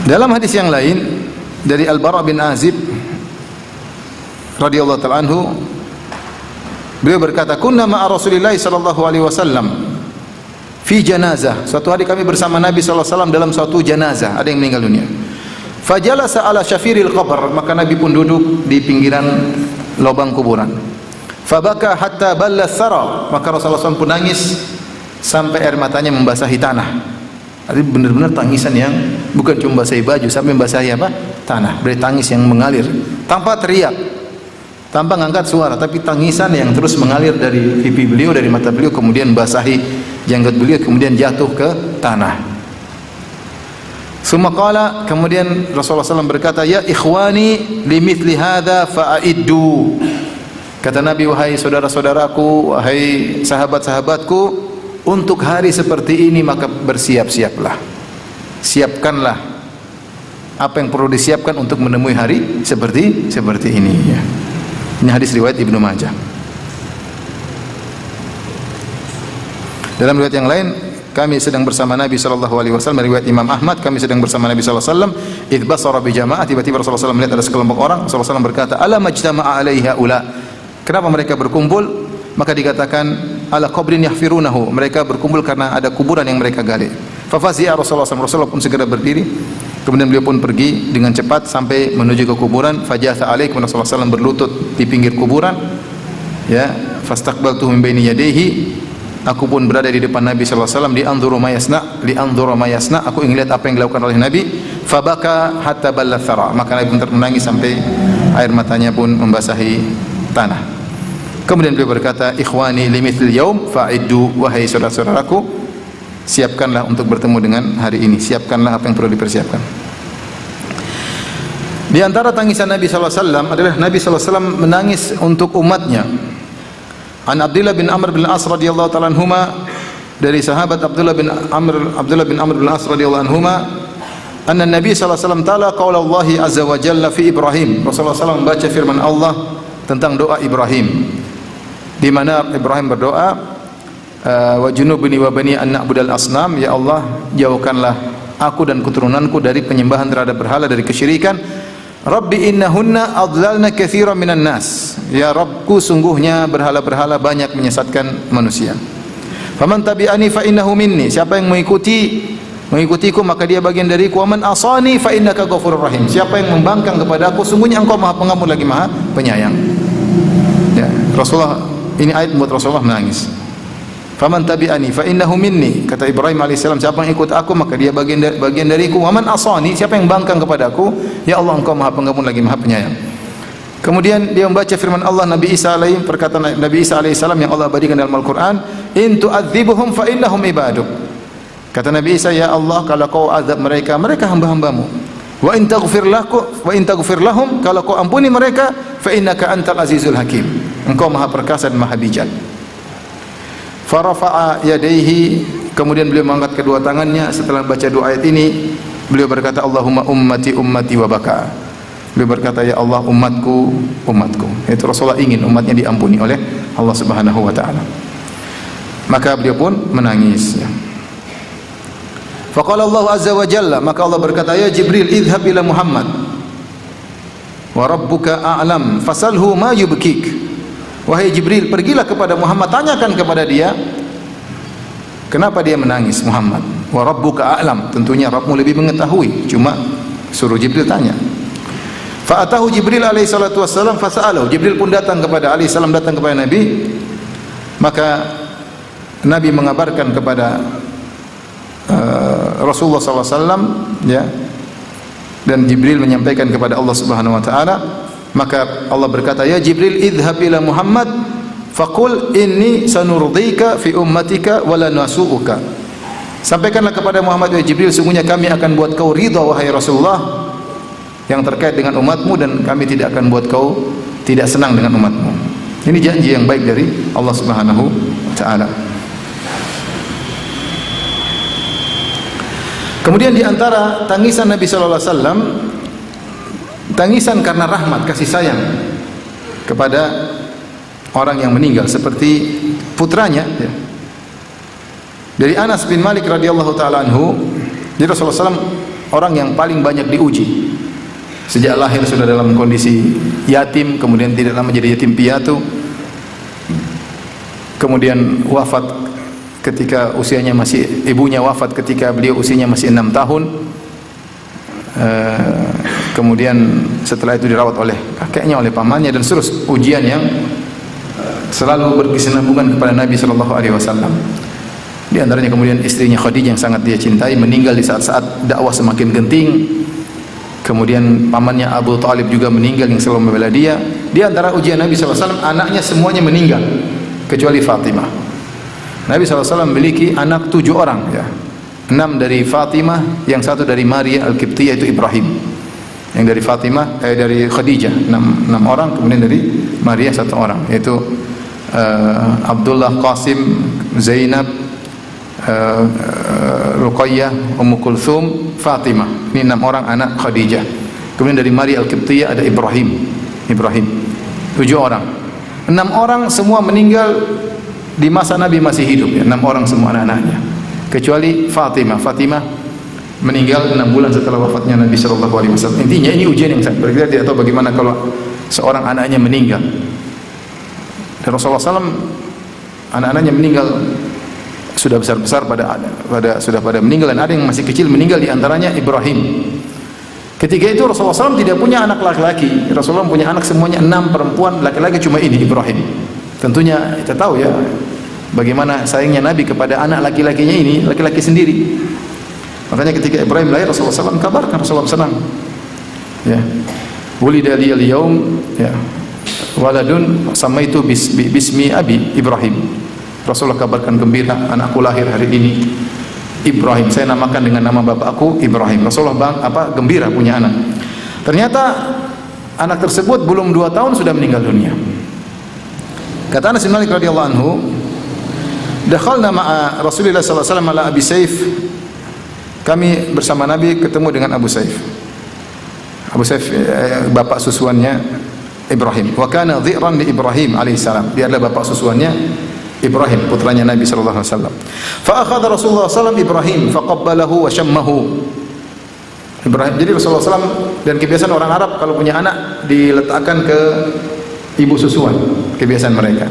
Speaker 1: Dalam hadis yang lain dari Al-Bara bin Azib radhiyallahu ta'ala anhu, beliau berkata, kunna ma'a Rasulillah sallallahu alaihi wasallam fi janazah. Suatu hari kami bersama Nabi sallallahu alaihi wasallam dalam suatu janazah, ada yang meninggal dunia. Fajalasa ala syafiril qabr, maka Nabi pun duduk di pinggiran lubang kuburan. Fabaka hatta balla thara, maka Rasulullah SAW pun nangis sampai air matanya membasahi tanah. Jadi benar-benar tangisan yang bukan cuma basahi baju, sampai membasahi apa? Tanah. Berarti tangis yang mengalir tanpa teriak, tanpa ngangkat suara, tapi tangisan yang terus mengalir dari pipi beliau, dari mata beliau, kemudian basahi janggut beliau, kemudian jatuh ke tanah. Summa qala, kemudian Rasulullah SAW berkata, ya ikhwani limithli hadza fa'iddu. Kata Nabi, wahai saudara-saudaraku, wahai sahabat-sahabatku, untuk hari seperti ini maka bersiap-siaplah. Siapkanlah apa yang perlu disiapkan untuk menemui hari seperti ini ya. Ini hadis riwayat Ibnu Majah. Dalam riwayat yang lain, kami sedang bersama Nabi sallallahu alaihi wasallam, riwayat Imam Ahmad, kami sedang bersama Nabi sallallahu alaihi wasallam, idz basara bi jamaah, tiba-tiba Rasulullah SAW melihat ada sekelompok orang. Rasulullah SAW berkata, ala majtama'a alaiha ula. Kenapa mereka berkumpul? Maka dikatakan ala qabrin yahfirunahu, mereka berkumpul karena ada kuburan yang mereka gali. Fa fazi'a Rasulullah SAW, Rasulullah pun segera berdiri, kemudian beliau pun pergi dengan cepat sampai menuju ke kuburan. Fajatha alaikum, Rasulullah SAW berlutut di pinggir kuburan ya. Fastaqbaltuhu min baini yadayhi, aku pun berada di depan Nabi sallallahu alaihi wasallam, li'anzura ma yasna, aku ingin lihat apa yang dilakukan oleh Nabi. Fabaka hatta balla thara, maka Nabi pun menangis sampai air matanya pun membasahi tanah. Kemudian beliau berkata, ikhwani limithil yaum fa'iddu, wahai saudara-saudaraku, siapkanlah untuk bertemu dengan hari ini, siapkanlah apa yang perlu dipersiapkan. Di antara tangisan Nabi sallallahu alaihi wasallam adalah Nabi sallallahu alaihi wasallam menangis untuk umatnya. An Abdullah bin Amr bin As radhiyallahu ta'ala anhuma, dari sahabat Abdullah bin Amr bin As radhiyallahu anhuma, anna Nabi sallallahu alaihi wasallam ta'ala qaula Allah azza wa jalla fi Ibrahim. Rasulullah SAW membaca firman Allah tentang doa Ibrahim, di mana Ibrahim berdoa, wa junubni wa bani an na'budal asnam, ya Allah jauhkanlah aku dan keturunanku dari penyembahan terhadap berhala, dari kesyirikan. Rabbi innahunna adlalna katsiran minan nas, ya Rabbku sungguhnya berhala-berhala banyak menyesatkan manusia. Faman tabi'ani fa innahu minni, siapa yang mengikutiku maka dia bagian dariku. Wa man asani fa innaka ghafurur rahim, siapa yang membangkang kepadaku sungguhnya engkau Maha Pengampun lagi Maha Penyayang. Ya, Rasulullah, ini ayat membuat Rasulullah menangis. Faman tabi'ani fa innahu minni, kata Ibrahim alaihissalam, siapa yang ikut aku maka dia bagian dariku. Wa man asani, siapa yang bangkang kepadaku, ya Allah engkau Maha Pengampun lagi Maha Penyayang. Kemudian dia membaca firman Allah Nabi Isa perkataan Nabi Isa alaihissalam yang Allah abadikan dalam Al-Qur'an, in tu'adzibuhum fa innahum ibaduk. Kata Nabi Isa, ya Allah kalau kau azab mereka, mereka hamba-hambamu. Wa in taghfir lahum, kalau kau ampuni mereka, fa innaka antal azizul hakim, engkau Maha Perkasa dan Maha Bijak. Farafa'a yadayhi, kemudian beliau mengangkat kedua tangannya setelah baca doa ayat ini. Beliau berkata, Allahumma ummati ummati wa baka. Beliau berkata, ya Allah umatku umatku. Itu Rasulullah ingin umatnya diampuni oleh Allah Subhanahu wa taala. Maka beliau pun menangis. Faqala Allah azza wa jalla, maka Allah berkata, ya Jibril idhhab ila Muhammad wa rabbuka a'lam fasalhu ma yubkik. Wahai Jibril, pergilah kepada Muhammad, tanyakan kepada dia kenapa dia menangis. Muhammad, wa rabbuka a'lam, tentunya Rabbmu lebih mengetahui, cuma suruh Jibril tanya. Fa'atahu Jibril alaihi salatu wassalam fasa'alahu, Jibril pun datang kepada Nabi, maka Nabi mengabarkan kepada Rasulullah SAW, ya, dan Jibril menyampaikan kepada Allah Subhanahu wa taala. Maka Allah berkata, ya Jibril idhhab ila Muhammad faqul inni sanurdika fi ummatika wa la nasu'uka. Sampaikanlah kepada Muhammad, ya Jibril, sungguhnya kami akan buat kau ridha wahai Rasulullah yang terkait dengan umatmu, dan kami tidak akan buat kau tidak senang dengan umatmu. Ini janji yang baik dari Allah Subhanahu wa taala. Kemudian di antara tangisan Nabi sallallahu alaihi wasallam, tangisan karena rahmat, kasih sayang kepada orang yang meninggal, seperti putranya, ya. Dari Anas bin Malik radhiyallahu taala anhu, jadi Rasulullah SAW orang yang paling banyak diuji. Sejak lahir sudah dalam kondisi yatim, kemudian tidak lama jadi yatim piatu, kemudian wafat ketika usianya masih, ibunya wafat ketika beliau usianya masih 6 tahun. Kemudian setelah itu dirawat oleh kakeknya, oleh pamannya, dan terus ujian yang selalu berkesinambungan kepada Nabi sallallahu alaihi wasallam. Di antaranya kemudian istrinya Khadijah yang sangat dia cintai meninggal di saat-saat dakwah semakin genting. Kemudian pamannya Abu Talib juga meninggal yang selalu membela dia. Di antara ujian Nabi sallallahu alaihi wasallam, anaknya semuanya meninggal kecuali Fatimah. Nabi sallallahu alaihi wasallam memiliki anak 7 orang, ya. 6 dari Fatimah, yang 1 dari Maria Al-Qibtiyah itu Ibrahim. Yang dari Fatimah, dari Khadijah 6 orang, kemudian dari Maria 1 orang, yaitu Abdullah, Qasim, Zainab, Ruqayyah, Ummu Kulthum, Fatimah. Ini 6 orang anak Khadijah. Kemudian dari Maria Al-Qibtiyah ada Ibrahim 7 orang. 6 orang semua meninggal di masa Nabi masih hidup, ya. 6 orang semua anak-anaknya, kecuali Fatimah meninggal 6 bulan setelah wafatnya Nabi sallallahu alaihi wasallam. Intinya ini ujian yang sangat berat. Dia tahu bagaimana kalau seorang anaknya meninggal. Dan Rasulullah SAW anak-anaknya meninggal sudah besar-besar sudah pada meninggal, dan ada yang masih kecil meninggal, di antaranya Ibrahim. Ketika itu Rasulullah SAW tidak punya anak laki-laki. Rasulullah punya anak semuanya 6 perempuan, laki-laki cuma ini Ibrahim. Tentunya kita tahu, ya, bagaimana sayangnya Nabi kepada anak laki-lakinya ini, laki-laki sendiri. Makanya ketika Ibrahim lahir, Rasulullah SAW kabarkan, Rasulullah senang, ya, wulida liyal yaum, ya, waladun samaitu bismi abi Ibrahim. Rasulullah kabarkan gembira, anakku lahir hari ini Ibrahim, saya namakan dengan nama bapakku Ibrahim. Rasulullah gembira punya anak. Ternyata anak tersebut belum 2 tahun sudah meninggal dunia. Kata Anas bin Malik radhiyallahu anhu, dakhalna ma'a Rasulullah sallallahu alaihi wasallam ala Abi Saif. Kami bersama Nabi ketemu dengan Abu Saif. Abu Saif bapak susuannya Ibrahim. Wa kana dhi'ran li Ibrahim alaihissalam. Dia adalah bapak susuannya Ibrahim, putranya Nabi sallallahu alaihi wasallam. Fa akhadha Rasulullah sallallahu alaihi wasallam Ibrahim faqabbalahu wa shammahu. Ibrahim. Jadi Rasulullah SAW dan kebiasaan orang Arab kalau punya anak diletakkan ke ibu susuan, kebiasaan mereka.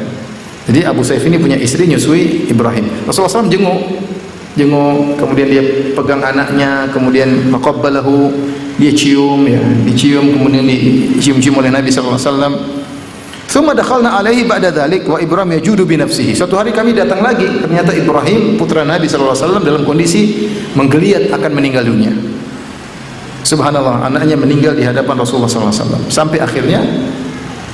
Speaker 1: Jadi Abu Saif ini punya istri nyusui Ibrahim. Rasulullah SAW jenguk, kemudian dia pegang anaknya, kemudian faqabbalahu, dia cium, ya, dicium, kemudian dicium-cium oleh Nabi sallallahu alaihi wasallam. Tsumma dakhalna alaihi ba'da dzalik wa Ibrahim yajudu bi nafsihi. Suatu hari kami datang lagi, ternyata Ibrahim putra Nabi sallallahu alaihi wasallam dalam kondisi menggeliat akan meninggal dunia. Subhanallah, anaknya meninggal di hadapan Rasulullah sallallahu alaihi wasallam. Sampai akhirnya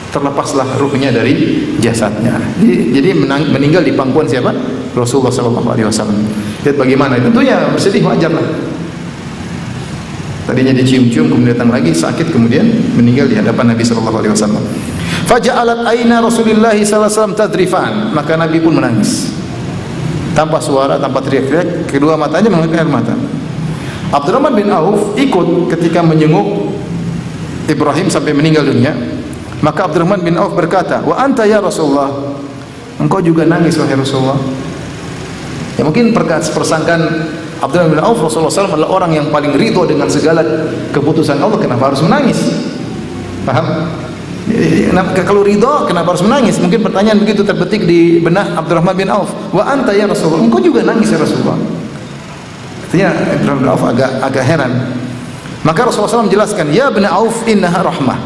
Speaker 1: terlepaslah ruhnya dari jasadnya. Jadi meninggal di pangkuan siapa? Rasulullah sallallahu alaihi wasallam. Lihat bagaimana, tentunya bersedih, wajar lah. Tadinya dicium-cium, kemudian datang lagi sakit, kemudian meninggal di hadapan Nabi sallallahu alaihi wasallam. Faja'alat aina Rasulullah sallallahu alaihi wasallam tadrifan, maka Nabi pun menangis. Tanpa suara, tanpa teriak-teriak, kedua matanya mengalir air mata. Abdurrahman bin Auf ikut ketika menyenguk Ibrahim sampai meninggal dunia. Maka Abdurrahman bin Auf berkata, "Wa anta ya Rasulullah, engkau juga nangis wahai Rasulullah." Ya mungkin persangkaan Abdurrahman bin Auf, Rasulullah SAW adalah orang yang paling ridho dengan segala keputusan Allah, kenapa harus menangis? Paham? Kalau ridho, kenapa harus menangis? Mungkin pertanyaan begitu terbetik di benak Abdurrahman bin Auf. Wa anta ya Rasulullah, engkau juga nangis ya Rasulullah. Artinya Abdurrahman bin Auf agak heran. Maka Rasulullah SAW menjelaskan, ya Ibn Auf innaha rahmah.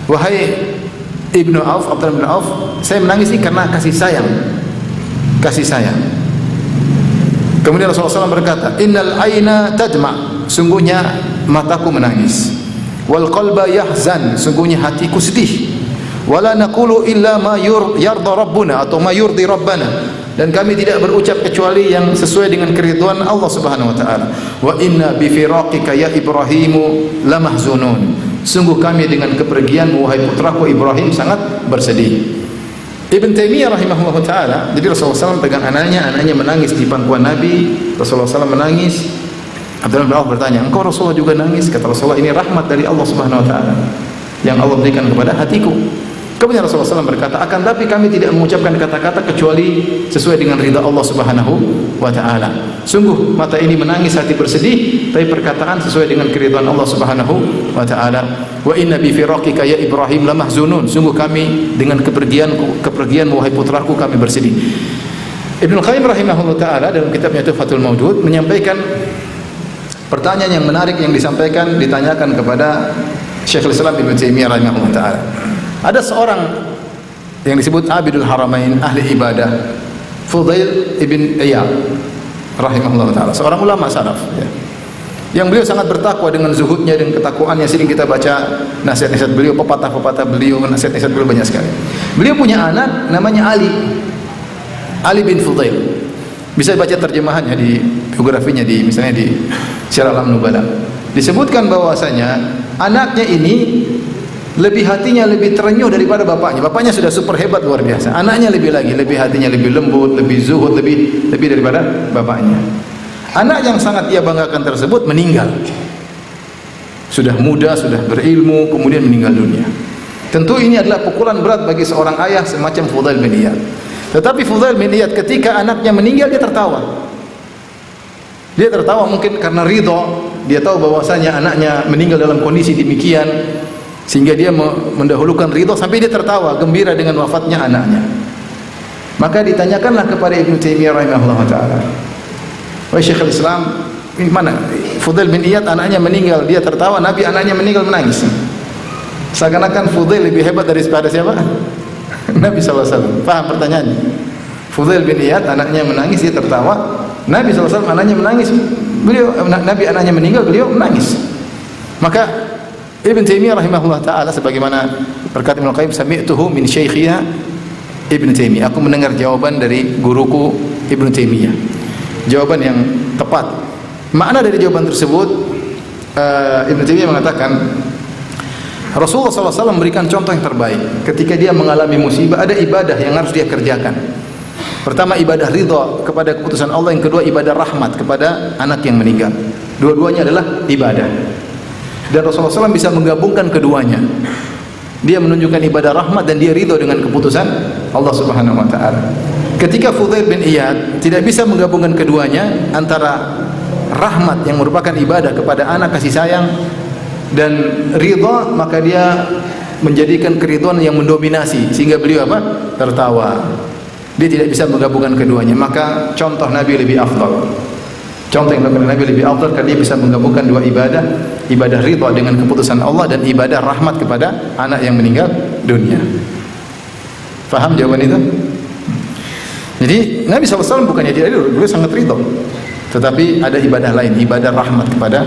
Speaker 1: Wahai Ibnu Auf, Abdurrahman bin Auf, saya menangis ini karena kasih sayang. Kasih sayang. Kemudian Rasulullah SAW berkata, innal aina tadma, sungguhnya mataku menangis. Wal qalba yahzan, sungguhnya hatiku sedih. Wala naqulu illa ma yarda rabbuna, atau ma yurdi rabbana, dan kami tidak berucap kecuali yang sesuai dengan keridhaan Allah Subhanahu wa taala. Wa inna bi firaqika ya Ibrahimu lamahzunun, sungguh kami dengan kepergianmu wahai putraku Ibrahim sangat bersedih. Ibn Taimiyah rahimahullah ta'ala, jadi Rasulullah SAW pegang anaknya menangis di pangkuan Nabi. Rasulullah SAW menangis. Abdullah bin Auf bertanya, engkau Rasulullah juga nangis? Kata Rasulullah, ini rahmat dari Allah Subhanahu wa ta'ala yang Allah berikan kepada hatiku. Kemudian Rasulullah SAW berkata, akan tapi kami tidak mengucapkan kata-kata kecuali sesuai dengan ridha Allah Subhanahu wa ta'ala. Sungguh mata ini menangis, hati bersedih, tapi perkataan sesuai dengan keridhaan Allah Subhanahu wa ta'ala. Wa inna bi firaqika ya Ibrahim lamahzunun, sungguh kami dengan kepergianmu wahai putraku kami bersedih. Ibnu Qayyim rahimahullah ta'ala dalam kitabnya Tuhfatul Maudud menyampaikan pertanyaan yang menarik yang ditanyakan kepada Syekhul Islam Ibnu Taimiyah rahimahullah ta'ala. Ada seorang yang disebut Abidul Haramain, ahli ibadah, Fudail ibn Iyad rahimahullah ta'ala, seorang ulama salaf ya, yang beliau sangat bertakwa dengan zuhudnya dan ketakwaannya. Sering kita baca nasihat-nasihat beliau, pepatah-pepatah beliau, nasihat-nasihat beliau banyak sekali. Beliau punya anak namanya Ali bin Fudail. Bisa baca terjemahannya di biografinya, misalnya di Syiar A'lam Nubala. Disebutkan bahwasanya anaknya ini hatinya lebih terenyuh daripada bapaknya. Bapaknya sudah super hebat, luar biasa. Anaknya lebih hatinya lebih lembut, lebih zuhud, lebih daripada bapaknya. Anak yang sangat ia banggakan tersebut meninggal. Sudah muda, sudah berilmu, kemudian meninggal dunia. Tentu ini adalah pukulan berat bagi seorang ayah semacam Fudail bin Iyad. Tetapi Fudail bin Iyad ketika anaknya meninggal, dia tertawa. Dia tertawa mungkin karena ridho. Dia tahu bahwasanya anaknya meninggal dalam kondisi demikian, sehingga dia mendahulukan ridho sampai dia tertawa gembira dengan wafatnya anaknya. Maka ditanyakanlah kepada Ibnu Taimiyah rahimahullah ta'ala, wahai Syekhul Islam, ini mana Fudail bin Iyad anaknya meninggal, dia tertawa, Nabi anaknya meninggal menangis. Seakan-akan Fudail lebih hebat daripada siapa? Nabi SAW. Paham pertanyaannya? Fudail bin Iyad anaknya menangis, dia tertawa. Nabi SAW anaknya menangis, Nabi anaknya meninggal, beliau menangis. Maka Ibn Taimiyah rahimahullah ta'ala sebagaimana berkata Ibnu Qayyim, sami'tuhu min syaikhiya Ibn Taimiyah, aku mendengar jawaban dari guruku Ibn Taimiyah, jawaban yang tepat. Makna dari jawaban tersebut, Ibn Taimiyah mengatakan Rasulullah SAW memberikan contoh yang terbaik. Ketika dia mengalami musibah, ada ibadah yang harus dia kerjakan. Pertama ibadah ridha kepada keputusan Allah, yang kedua ibadah rahmat kepada anak yang meninggal. Dua-duanya adalah ibadah. Dan Rasulullah SAW bisa menggabungkan keduanya. Dia menunjukkan ibadah rahmat dan dia ridha dengan keputusan Allah Subhanahu wa taala. Ketika Fudail bin Iyad tidak bisa menggabungkan keduanya, antara rahmat yang merupakan ibadah kepada anak, kasih sayang, dan ridha, maka dia menjadikan keridhaan yang mendominasi sehingga beliau apa? Tertawa. Dia tidak bisa menggabungkan keduanya. Maka contoh Nabi lebih afdal. Contoh yang dilakukan Nabi lebih afdal karena dia bisa menggabungkan dua ibadah, ibadah ridha dengan keputusan Allah dan ibadah rahmat kepada anak yang meninggal dunia. Faham jawaban itu? Jadi Nabi SAW bukannya tidak ridha, beliau sangat ridha. Tetapi ada ibadah lain, ibadah rahmat kepada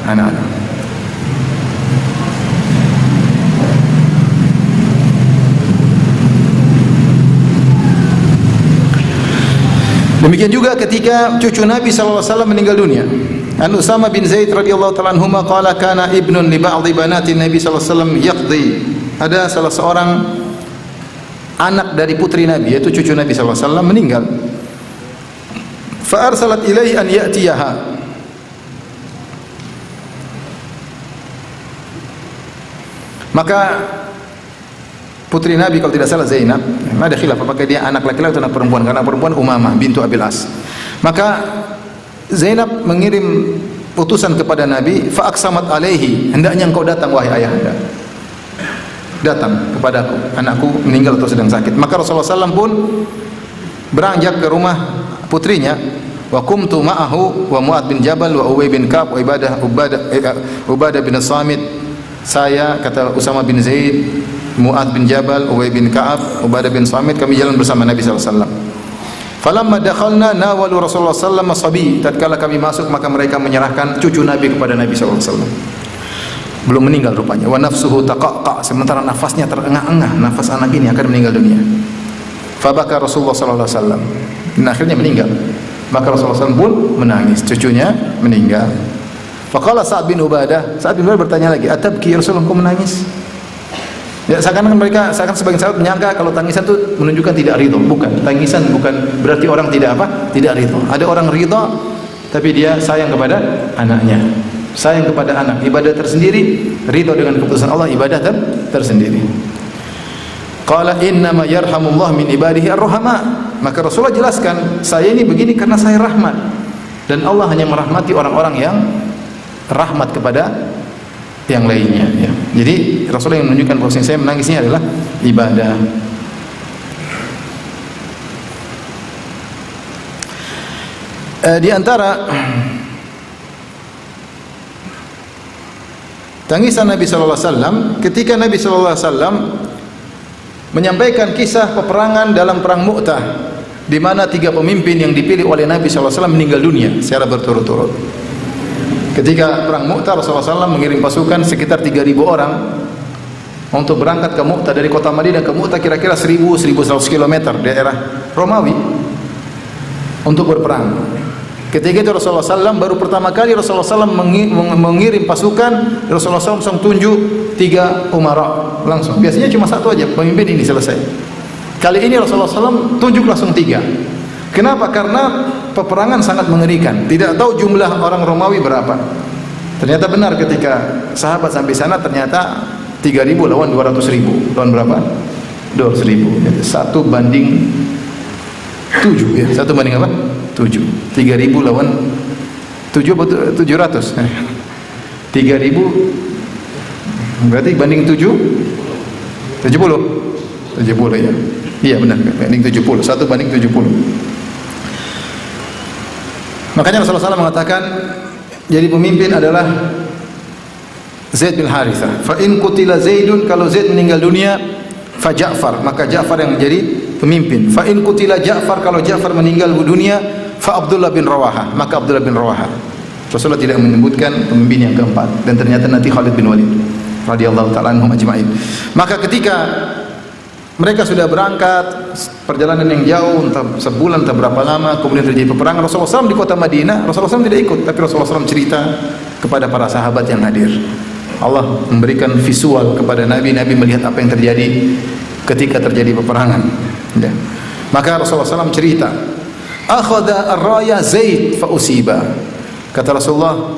Speaker 1: anak-anak. Demikian juga ketika cucu Nabi SAW meninggal dunia. An Usama bin Zaid radhiyallahu ta'ala anhuma qala kana ibnun li ba'dhi banati Nabi SAW yaqdi. Ada salah seorang anak dari putri Nabi, yaitu cucu Nabi SAW meninggal. Fa arsalat ilaihi an ya'tiyaha. Maka putri Nabi kalau tidak salah Zainab, ada khilaf apakah dia anak laki-laki atau anak perempuan. Karena perempuan Umamah bintu Abil As. Maka Zainab mengirim utusan kepada Nabi, fa aqsamat alaihi, hendaknya engkau datang wahai ayahanda. Datang kepadaku, anakku meninggal atau sedang sakit. Maka Rasulullah SAW pun beranjak ke rumah putrinya. Wa qumtu ma'ahu wa Mu'ad bin Jabal wa Ubay bin Ka'ab wa Ubadah bin Samit. Saya, kata Usama bin Zaid, Mu'ad bin Jabal, Ubay bin Ka'ab, Ubadah bin Samit, kami jalan bersama Nabi SAW. Falamma dakhalna nawalu Rasulullah SAW sabi. Tatkala kami masuk, maka mereka menyerahkan cucu Nabi kepada Nabi SAW. Belum meninggal rupanya. Wa nafsuhu taqaqa, sementara nafasnya terengah-engah, nafas anak ini akan meninggal dunia. Fabaka Rasulullah SAW. Dan akhirnya meninggal. Maka Rasulullah SAW pun menangis, cucunya meninggal. Faqala Sa'ad bin Ubadah, Sa'ad bin Ubadah bertanya lagi, atabki ya Rasulullah, engkau menangis? Ya, seakan sebagian sahabat menyangka kalau tangisan itu menunjukkan tidak ridho. Bukan, tangisan bukan berarti orang tidak apa? Tidak ridho. Ada orang ridho tapi dia sayang kepada anaknya. Sayang kepada anak, ibadah tersendiri, ridho dengan keputusan Allah, ibadah tersendiri. Qala innama yarhamullah min ibadihi ar-ruhama. Maka Rasulullah jelaskan, saya ini begini karena saya rahmat. Dan Allah hanya merahmati orang-orang yang rahmat kepada yang lainnya, ya. Jadi Rasulullah yang menunjukkan bahwa saya menangisnya adalah ibadah. Di antara tangisan Nabi sallallahu alaihi wasallam ketika Nabi sallallahu alaihi wasallam menyampaikan kisah peperangan dalam perang Mu'tah, di mana 3 pemimpin yang dipilih oleh Nabi sallallahu alaihi wasallam meninggal dunia secara berturut-turut. Ketika perang Mu'tah, Rasulullah SAW mengirim pasukan sekitar 3.000 orang untuk berangkat ke Mu'tah. Dari kota Madinah ke Mu'tah kira-kira 1.100 km daerah Romawi untuk berperang. Ketika itu Rasulullah SAW baru pertama kali Rasulullah SAW mengirim pasukan. Rasulullah SAW langsung tunjuk 3 umara langsung. Biasanya cuma 1 aja pemimpin ini selesai. Kali ini Rasulullah SAW tunjuk langsung 3. Kenapa? Karena peperangan sangat mengerikan. Tidak tahu jumlah orang Romawi berapa. Ternyata benar ketika sahabat sampai sana, ternyata 3.000 lawan 200.000. Lawan berapa? 200.000. 1 banding 7 ya. 1 banding apa? 7. 3.000 lawan 7 atau 700. 3.000 berarti banding 7 70 ya. Iya benar, banding 70. 1 banding 70. Makanya Rasulullah SAW mengatakan jadi pemimpin adalah Zaid bin Harithah. Fa in qutila Zaidun, kalau Zaid meninggal dunia, fa Ja'far, maka Ja'far yang menjadi pemimpin. Fa in qutila Ja'far, kalau Ja'far meninggal dunia, fa Abdullah bin Rawahah, maka Abdullah bin Rawahah. Rasulullah tidak menyebutkan pemimpin yang keempat, dan ternyata nanti Khalid bin Walid radhiyallahu ta'ala anhum ajma'in. Maka ketika mereka sudah berangkat perjalanan yang jauh, entah sebulan, entah berapa lama, kemudian terjadi peperangan. Rasulullah SAW di kota Madinah, Rasulullah SAW tidak ikut, tapi Rasulullah SAW cerita kepada para sahabat yang hadir. Allah memberikan visual kepada Nabi, Nabi melihat apa yang terjadi ketika terjadi peperangan. Ya. Maka Rasulullah SAW cerita, akhadha ar-raya Zaid fa usiba. Kata Rasulullah,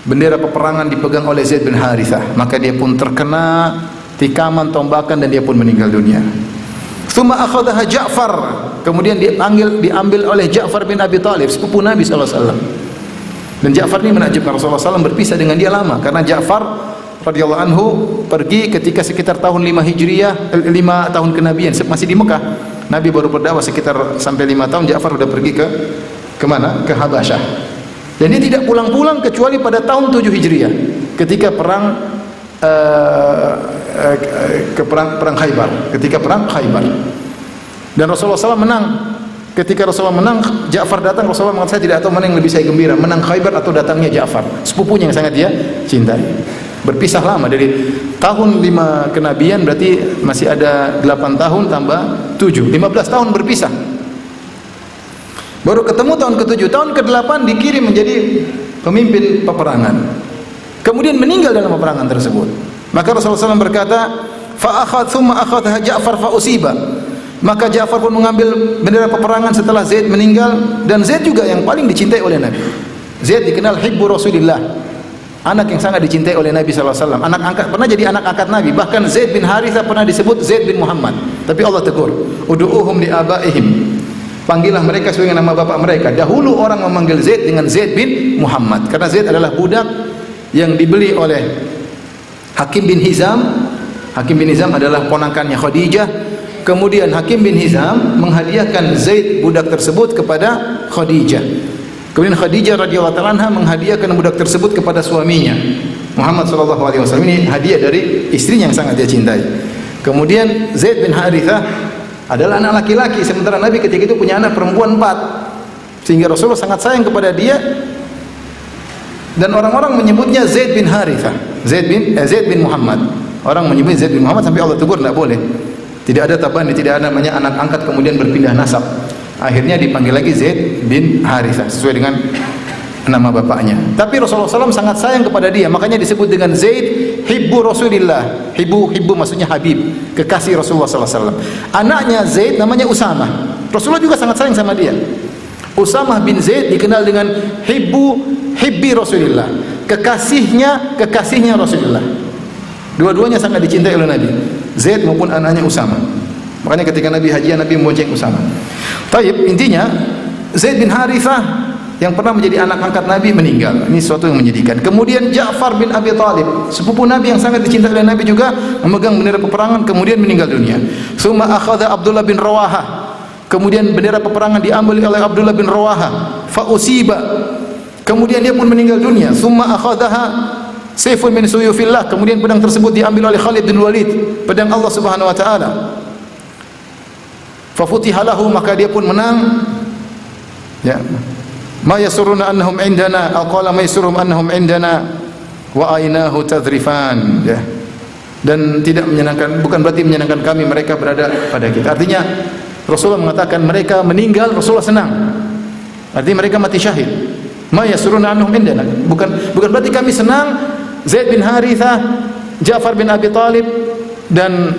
Speaker 1: bendera peperangan dipegang oleh Zaid bin Harithah, maka dia pun terkena tikaman, tombakan, dan dia pun meninggal dunia. Tsumma akhadha Ja'far, kemudian diambil oleh Ja'far bin Abi Thalib, sepupu Nabi SAW. Dan Ja'far ini menakjubkan, Rasulullah SAW berpisah dengan dia lama, karena Ja'far radhiyallahu anhu pergi ketika sekitar tahun 5 Hijriah, 5 tahun kenabian, masih di Mekah. Nabi baru berdakwah sekitar sampai 5 tahun, Ja'far sudah pergi ke mana? Ke Habasyah. Dan dia tidak pulang-pulang kecuali pada tahun 7 Hijriah ketika perang Khaybar, dan Rasulullah SAW menang. Ketika Rasulullah menang, Ja'far datang, Rasulullah mengatakan, saya tidak tahu mana yang lebih saya gembira, menang Khaybar atau datangnya Ja'far, sepupunya yang sangat dia cintai. Berpisah lama, dari tahun 5 kenabian berarti masih ada 8 tahun tambah 7, 15 tahun berpisah. Baru ketemu tahun ke-7, tahun ke-8 dikirim menjadi pemimpin peperangan. Kemudian meninggal dalam peperangan tersebut. Maka Rasulullah SAW berkata, thumma akhadha Ja'far fa usiba. Maka Ja'far pun mengambil bendera peperangan setelah Zaid meninggal, dan Zaid juga yang paling dicintai oleh Nabi. Zaid dikenal hibbu Rasulillah, anak yang sangat dicintai oleh Nabi SAW. Anak angkat, pernah jadi anak angkat Nabi. Bahkan Zaid bin Harithah pernah disebut Zaid bin Muhammad, tapi Allah tegur, ud'uuhum li abaihim, panggillah mereka sesuai dengan nama bapak mereka. Dahulu orang memanggil Zaid dengan Zaid bin Muhammad, karena Zaid adalah budak yang dibeli oleh Hakim bin Hizam. Hakim bin Hizam adalah ponakannya Khadijah. Kemudian Hakim bin Hizam menghadiahkan Zaid, budak tersebut, kepada Khadijah. Kemudian Khadijah radhiyallahu anha menghadiahkan budak tersebut kepada suaminya Muhammad sallallahu alaihi wasallam. Ini hadiah dari istrinya yang sangat dia cintai. Kemudian Zaid bin Harithah adalah anak laki-laki, sementara Nabi ketika itu punya anak perempuan 4, sehingga Rasulullah sangat sayang kepada dia. Dan orang-orang menyebutnya Zaid bin Harithah, Zaid bin Muhammad. Orang menyebut Zaid bin Muhammad sampai Allah tegur, tidak boleh. Tidak ada tabani, tidak ada namanya anak angkat kemudian berpindah nasab. Akhirnya dipanggil lagi Zaid bin Harithah sesuai dengan nama bapaknya. Tapi Rasulullah SAW sangat sayang kepada dia, makanya disebut dengan Zaid hibbu Rasulillah. Hibbu maksudnya Habib, kekasih Rasulullah SAW. Anaknya Zaid namanya Usamah. Rasulullah juga sangat sayang sama dia. Usamah bin Zaid dikenal dengan hibbi Rasulillah, kekasihnya Rasulullah. Dua-duanya sangat dicintai oleh Nabi, Zaid maupun anaknya Usamah. Makanya ketika Nabi hajian, Nabi membonceng Usamah. Taib, intinya Zaid bin Harithah yang pernah menjadi anak angkat Nabi meninggal. Ini sesuatu yang menyedihkan. Kemudian Ja'far bin Abi Thalib, sepupu Nabi yang sangat dicintai oleh Nabi, juga memegang bendera peperangan, kemudian meninggal dunia. Tsumma akhadha Abdullah bin Rawahah, kemudian bendera peperangan diambil oleh Abdullah bin Rawahah, fa usiba, kemudian dia pun meninggal dunia. Tsumma akhadhaha Saifun min suyufillah, kemudian pedang tersebut diambil oleh Khalid bin Walid, pedang Allah Subhanahu wa taala. Fa futiha lahu, maka dia pun menang. Ya. Ma yasurruna annahum indana, aqala ma yasurrum annahum indana wa ainahu tadrifan. Ya. Dan tidak menyenangkan, bukan berarti menyenangkan kami mereka berada pada kita. Artinya Rasulullah mengatakan mereka meninggal, Rasulullah senang. Artinya mereka mati syahid. Ma yasurruna annahum indana, bukan berarti kami senang Zaid bin Harithah, Ja'far bin Abi Thalib, dan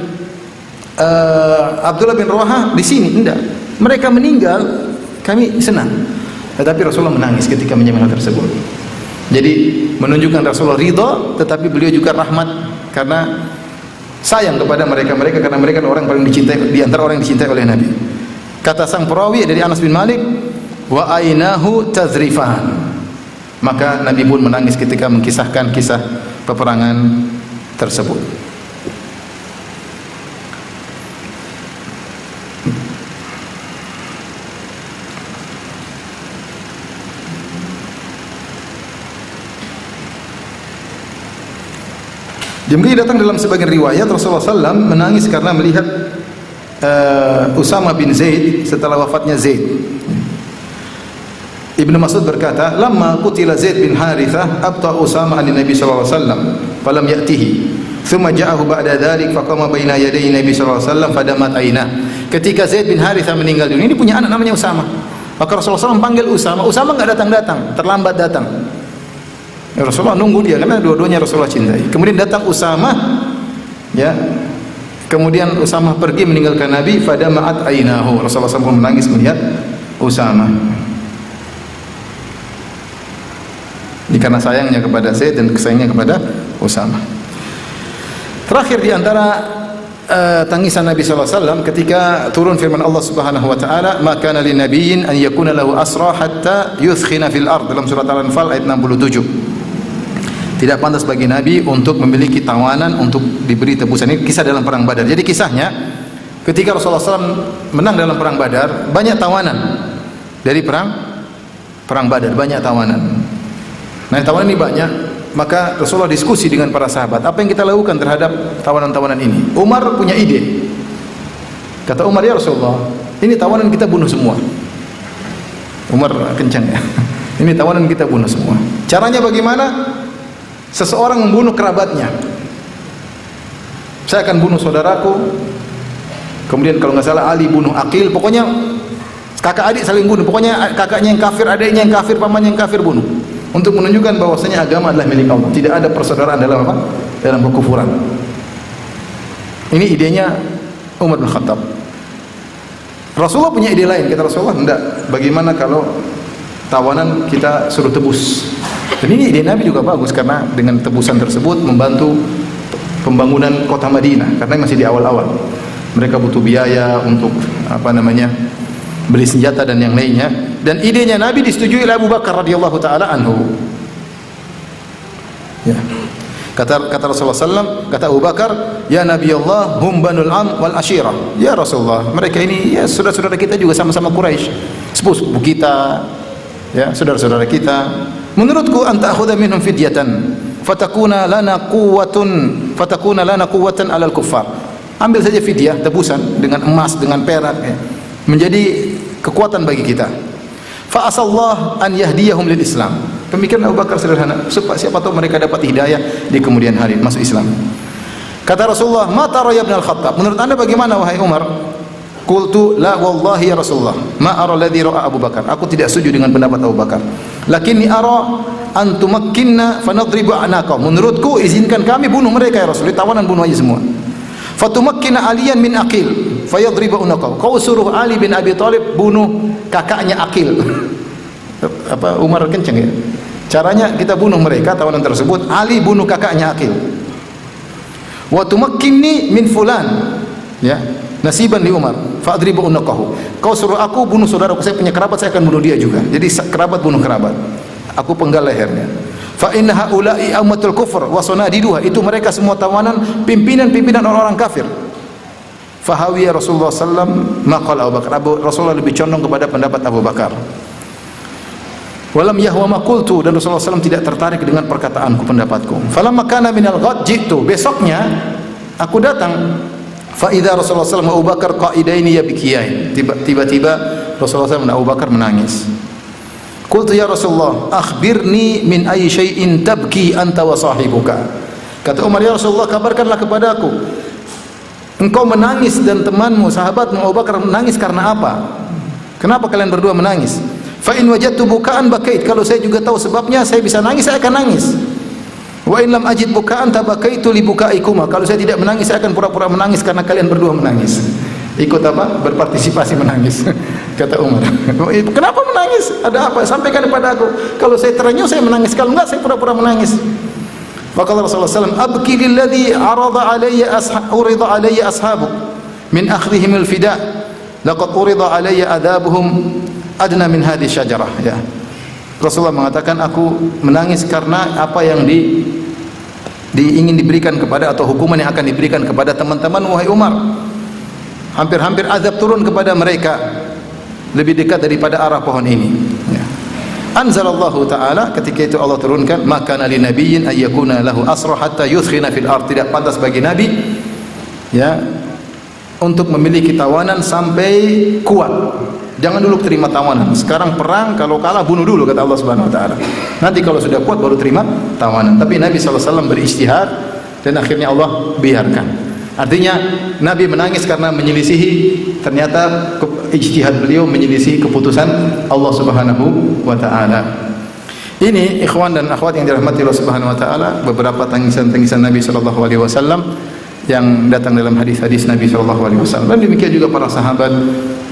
Speaker 1: Abdullah bin Rawahah di sini. Tidak, mereka meninggal, kami senang. Tetapi Rasulullah menangis ketika menyampaikan hal tersebut. Jadi menunjukkan Rasulullah ridha, tetapi beliau juga rahmat karena sayang kepada mereka karena mereka orang paling dicintai di antara orang yang dicintai oleh Nabi. Kata sang perawi dari Anas bin Malik, wa ainahu tazrifan. Maka Nabi pun menangis ketika mengkisahkan kisah peperangan tersebut. Demikian datang dalam sebagian riwayat Rasulullah SAW menangis karena melihat Usamah bin Zaid setelah wafatnya Zaid. Ibnu Mas'ud berkata, "Lamma qutila Zaid bin Harithah abta Usamah an Nabi sallallahu alaihi wasallam falam ya'tihi. Thumma ja'ahu ba'da dzalik faqama baina yaday Nabi sallallahu alaihi wasallam fadamat ainah." Ketika Zaid bin Harithah meninggal dunia, ini punya anak namanya Usamah. Maka Rasulullah SAW panggil Usamah. Usamah enggak datang-datang, terlambat datang. Ya, Rasulullah nunggu dia karena dua-duanya Rasulullah cintai. Kemudian datang Usamah, ya. Kemudian Usamah pergi meninggalkan Nabi, fadama'at ainahu. Rasulullah SAW menangis melihat Usamah. Ini karena sayangnya kepada Zaid dan sayangnya kepada Usamah. Terakhir di antara tangisan Nabi SAW ketika turun firman Allah Subhanahu wa taala, "Maka kana lin nabiyyin an yakuna lahu asra hatta yuthkhina fil ard." Dalam surat Al-Anfal ayat 67. Tidak pantas bagi Nabi untuk memiliki tawanan untuk diberi tebusan. Ini kisah dalam perang Badar. Jadi kisahnya ketika Rasulullah SAW menang dalam perang Badar, banyak tawanan dari perang Badar, banyak tawanan. Nah, tawanan ini banyak, maka Rasulullah diskusi dengan para sahabat, apa yang kita lakukan terhadap tawanan-tawanan ini? Umar punya ide. Kata Umar, ya Rasulullah, ini tawanan kita bunuh semua. Umar kencang ya. Ini tawanan kita bunuh semua. Caranya bagaimana? Seseorang membunuh kerabatnya. Saya akan bunuh saudaraku. Kemudian kalau nggak salah Ali bunuh Aqil. Pokoknya kakak adik saling bunuh. Pokoknya kakaknya yang kafir, adiknya yang kafir, pamannya yang kafir bunuh. Untuk menunjukkan bahwasanya agama adalah milik Allah. Tidak ada persaudaraan dalam apa? Dalam kekufuran. Ini idenya Umar bin Khattab. Rasulullah punya ide lain. Kata Rasulullah, enggak. Bagaimana kalau tawanan kita suruh tebus? Dan ini ide Nabi juga bagus karena dengan tebusan tersebut membantu pembangunan kota Madinah karena masih di awal-awal. Mereka butuh biaya untuk beli senjata dan yang lainnya. Dan idenya Nabi disetujui oleh Abu Bakar radhiyallahu taala anhu. Ya. Kata Rasulullah SAW, kata Abu Bakar, ya Nabi Allah, hum banul am wal ashirah. Ya Rasulullah, mereka ini ya saudara-saudara kita juga sama-sama Quraisy, sepupu kita, ya saudara-saudara kita. Menurutku anta akhudha minhum fidyatan fatakuna lana quwwatan alal kuffar. Ambil saja fidyah, tebusan dengan emas, dengan perak, ya. Menjadi kekuatan bagi kita. Fa asallah an yahdiyahum lil Islam. Pemikiran Abu Bakar sederhana, supaya siapa tahu mereka dapat hidayah di kemudian hari masuk Islam. Kata Rasulullah, "Ma tara ya Ibn al-Khattab?" Menurut Anda bagaimana wahai Umar? Qultu la wallahi ya Rasulullah, ma ara alladhi ra'a Abu Bakar. Aku tidak setuju dengan pendapat Abu Bakar. Lakinni ara an tumakkinna fa nadribu anaqah. Menurutku izinkan kami bunuh mereka ya Rasul, tawanan bunuh aja semua. Fatumakkina Aliyan min Aqil fayadribu anaqah. Kau suruh Ali bin Abi Thalib bunuh kakaknya Aqil. Umar kenceng ya. Caranya kita bunuh mereka tawanan tersebut, Ali bunuh kakaknya Aqil. Wa tumakkinni min fulan. Ya. Nasiban li Umar, fa'adribu unaqahu. Kau suruh aku bunuh saudaraku, saya punya kerabat, saya akan bunuh dia juga. Jadi kerabat bunuh kerabat. Aku penggal lehernya. Fa inna haula'i ammatul kufr wa sanadiduha. Itu mereka semua tawanan pimpinan-pimpinan orang-orang kafir. Fahawiya Rasulullah sallam maqala Abu Bakar. Rasulullah lebih condong kepada pendapat Abu Bakar. Walam yahwa ma qultu, dan Rasulullah sallam tidak tertarik dengan perkataanku, pendapatku. Falamma kana minal ghad jitu. Besoknya aku datang. Fa idza Rasulullah sallallahu Abu Bakar qaidaini yabkiyain. Tiba-tiba Rasulullah sallallahu Abu Bakar menangis. Qultu ya Rasulullah, akhbirni min ayyi syai'in tabki anta wa sahibuka. Kata Umar, ya Rasulullah, kabarkanlah kepadaku, engkau menangis dan temanmu, sahabatmu Abu Bakar menangis karena apa? Kenapa kalian berdua menangis? Fa in wajadtu bukaan bakait. Kalau saya juga tahu sebabnya, saya bisa nangis, saya akan nangis. Wa in lam ajid bukaan tabakaitu li bukaikuma. Kalau saya tidak menangis, saya akan pura-pura menangis karena kalian berdua menangis. Ikut apa? Berpartisipasi menangis. Kata Umar. Kenapa menangis? Ada apa? Sampaikan kepada aku. Kalau saya terenyuh, saya menangis. Kalau enggak, saya pura-pura menangis. Maka Rasulullah SAW, abki lilladhi urida alayya ashabu min akhdihim al-fida laqad urida alayya adabuhum adna min hadhihi syajarah. Ya. Rasulullah mengatakan, aku menangis karena apa yang ingin diberikan kepada, atau hukuman yang akan diberikan kepada teman-teman wahai Umar. Hampir-hampir azab turun kepada mereka lebih dekat daripada arah pohon ini. Ya. Anzalallahu ta'ala, ketika itu Allah turunkan, maka kana linabiyyin ayyakuna lahu asra hatta yuthkhina fil ard. Tidak pantas bagi nabi ya untuk memiliki tawanan sampai kuat. Jangan dulu terima tawanan. Sekarang perang, kalau kalah bunuh dulu, kata Allah Subhanahu wa taala. Nanti kalau sudah kuat baru terima tawanan. Tapi Nabi sallallahu alaihi wasallam beristihad dan akhirnya Allah biarkan. Artinya Nabi menangis karena menyelisihi, ternyata ijtihad beliau menyelisihi keputusan Allah Subhanahu wa taala. Ini ikhwan dan akhwat yang dirahmati Allah Subhanahu wa taala, beberapa tangisan-tangisan Nabi sallallahu alaihi wasallam yang datang dalam hadis-hadis Nabi SAW. Dan demikian juga para sahabat,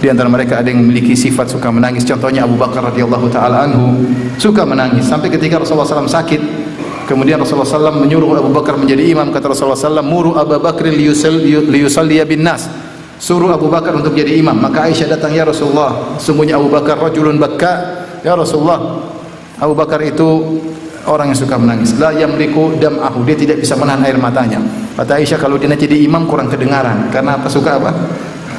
Speaker 1: di antara mereka ada yang memiliki sifat suka menangis. Contohnya Abu Bakar radhiyallahu taala anhu suka menangis sampai ketika Rasulullah SAW sakit. Kemudian Rasulullah SAW menyuruh Abu Bakar menjadi imam. Kata Rasulullah SAW, "Muru Abu Bakr liyusalliya bin nas." Suruh Abu Bakar untuk jadi imam. Maka Aisyah datang, "Ya Rasulullah, sungguhnya Abu Bakar rajulun bakka." Ya Rasulullah, Abu Bakar itu orang yang suka menangis. La yamliku dam'ahu, dia tidak bisa menahan air matanya. Kata Aisyah, kalau dia jadi imam kurang kedengaran. Karena apa? Suka apa?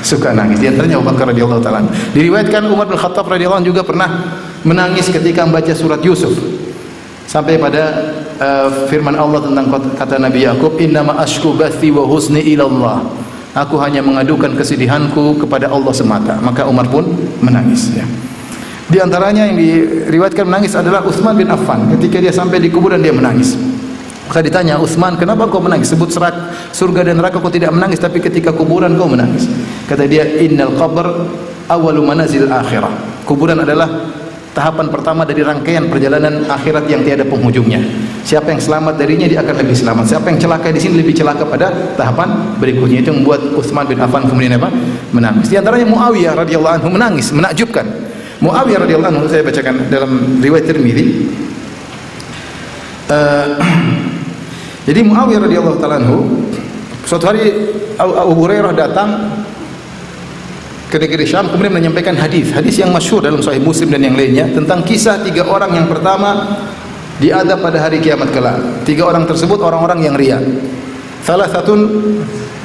Speaker 1: Suka nangis. Di antaranya Abu Bakar radhiyallahu taala. Diriwayatkan Umar bin Khattab radhiyallahu juga pernah menangis ketika membaca surat Yusuf. Sampai pada firman Allah tentang kata Nabi Yakub, "Innama ashku bathi wa husni ila Allah." Aku hanya mengadukan kesedihanku kepada Allah semata. Maka Umar pun menangis, ya. Di antaranya yang diriwayatkan menangis adalah Utsman bin Affan. Ketika dia sampai di kuburan dia menangis. Maka ditanya, "Utsman, kenapa kau menangis? Sebut surga dan neraka kau tidak menangis, tapi ketika kuburan kau menangis." Kata dia, "Innal qabr awwalu manazil akhirah." Kuburan adalah tahapan pertama dari rangkaian perjalanan akhirat yang tiada penghujungnya. Siapa yang selamat darinya dia akan lebih selamat. Siapa yang celaka di sini lebih celaka pada tahapan berikutnya. Itu membuat Utsman bin Affan kemudian apa? Menangis. Di antaranya Muawiyah radhiyallahu anhu menangis, menakjubkan. Muawiyah radhiyallahu anhu, saya bacakan dalam riwayat Tirmizi. Jadi Muawiyah radhiyallahu taala anhu, suatu hari Abu Hurairah datang ke negeri Syam kemudian menyampaikan hadis yang masyhur dalam Sahih Muslim dan yang lainnya tentang kisah 3 orang yang pertama diadab pada hari kiamat kelak. 3 orang tersebut orang-orang yang riya. Salah satu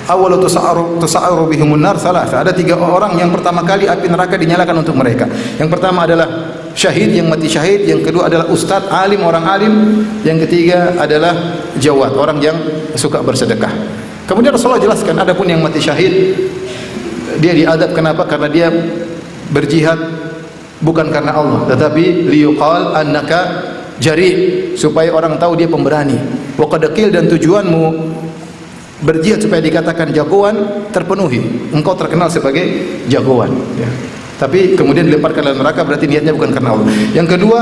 Speaker 1: awwalu tusa'aru bihimun nar salasa. Ada 3 orang yang pertama kali api neraka dinyalakan untuk mereka. Yang pertama adalah syahid yang mati syahid, yang kedua adalah ustadz alim, orang alim, yang ketiga adalah jawad, orang yang suka bersedekah. Kemudian Rasulullah jelaskan, adapun yang mati syahid dia diadab kenapa? Karena dia berjihad bukan karena Allah, tetapi liyuqal annaka jari, supaya orang tahu dia pemberani. Wa qadqil, dan tujuanmu berjihad supaya dikatakan jagoan terpenuhi, engkau terkenal sebagai jagoan, ya. Tapi kemudian dilemparkan dalam neraka, berarti niatnya bukan karena Allah. Yang kedua,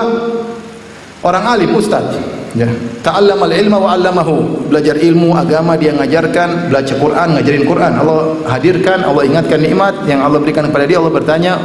Speaker 1: orang alim, ustaz, ya. Ta'allamal ilma wa 'allamahu, belajar ilmu agama dia ngajarkan, belajar Quran, ngajarin Quran. Allah hadirkan, Allah ingatkan nikmat yang Allah berikan kepada dia. Allah bertanya,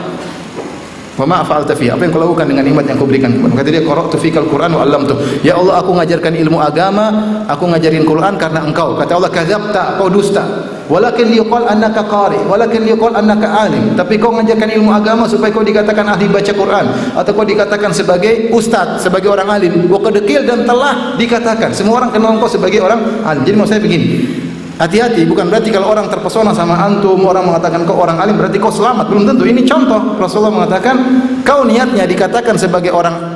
Speaker 1: "Wa ma fa'alta fi?" Apa yang kau lakukan dengan nikmat yang kau berikan? Kata dia, "Qara'tu fikal Quran wa 'allamtu." Ya Allah, aku ngajarkan ilmu agama, aku ngajarin Quran karena engkau. Kata Allah, "Kadzabta, kau dusta. Walakin liqal annaka qari, walakin liqal annaka alim." Tapi kau mengajarkan ilmu agama supaya kau dikatakan ahli baca Quran, atau kau dikatakan sebagai ustaz, sebagai orang alim. Wa qadqil, dan telah dikatakan semua orang kenal engkau sebagai orang alim. Jadi maksud saya begini, hati-hati, bukan berarti kalau orang terpesona sama antum, orang mengatakan kau orang alim berarti kau selamat, belum tentu. Ini contoh, Rasulullah mengatakan kau niatnya dikatakan sebagai orang,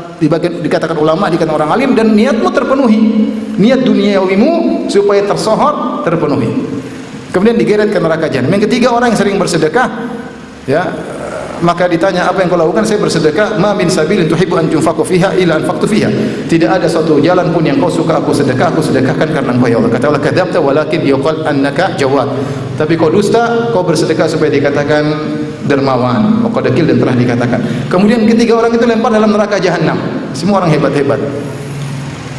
Speaker 1: dikatakan ulama, dikatakan orang alim, dan niatmu terpenuhi, niat duniawimu supaya tersohor terpenuhi. Kemudian digeret ke neraka jahanam. Yang ketiga, orang yang sering bersedekah, ya. Maka ditanya, apa yang kau lakukan? Saya bersedekah. Ma min sabilin tuhibbu an tunfaqu fiha illa anfaqtu fiha. Tidak ada suatu jalan pun yang kau suka aku sedekahkan karena engkau, ya Allah. Kata Allah, kadzabta walakin yuqal annaka jawad. Tapi kau dusta, kau bersedekah supaya dikatakan dermawan. Kau dekil, dan telah dikatakan. Kemudian ketiga orang itu lempar dalam neraka jahanam. Semua orang hebat-hebat.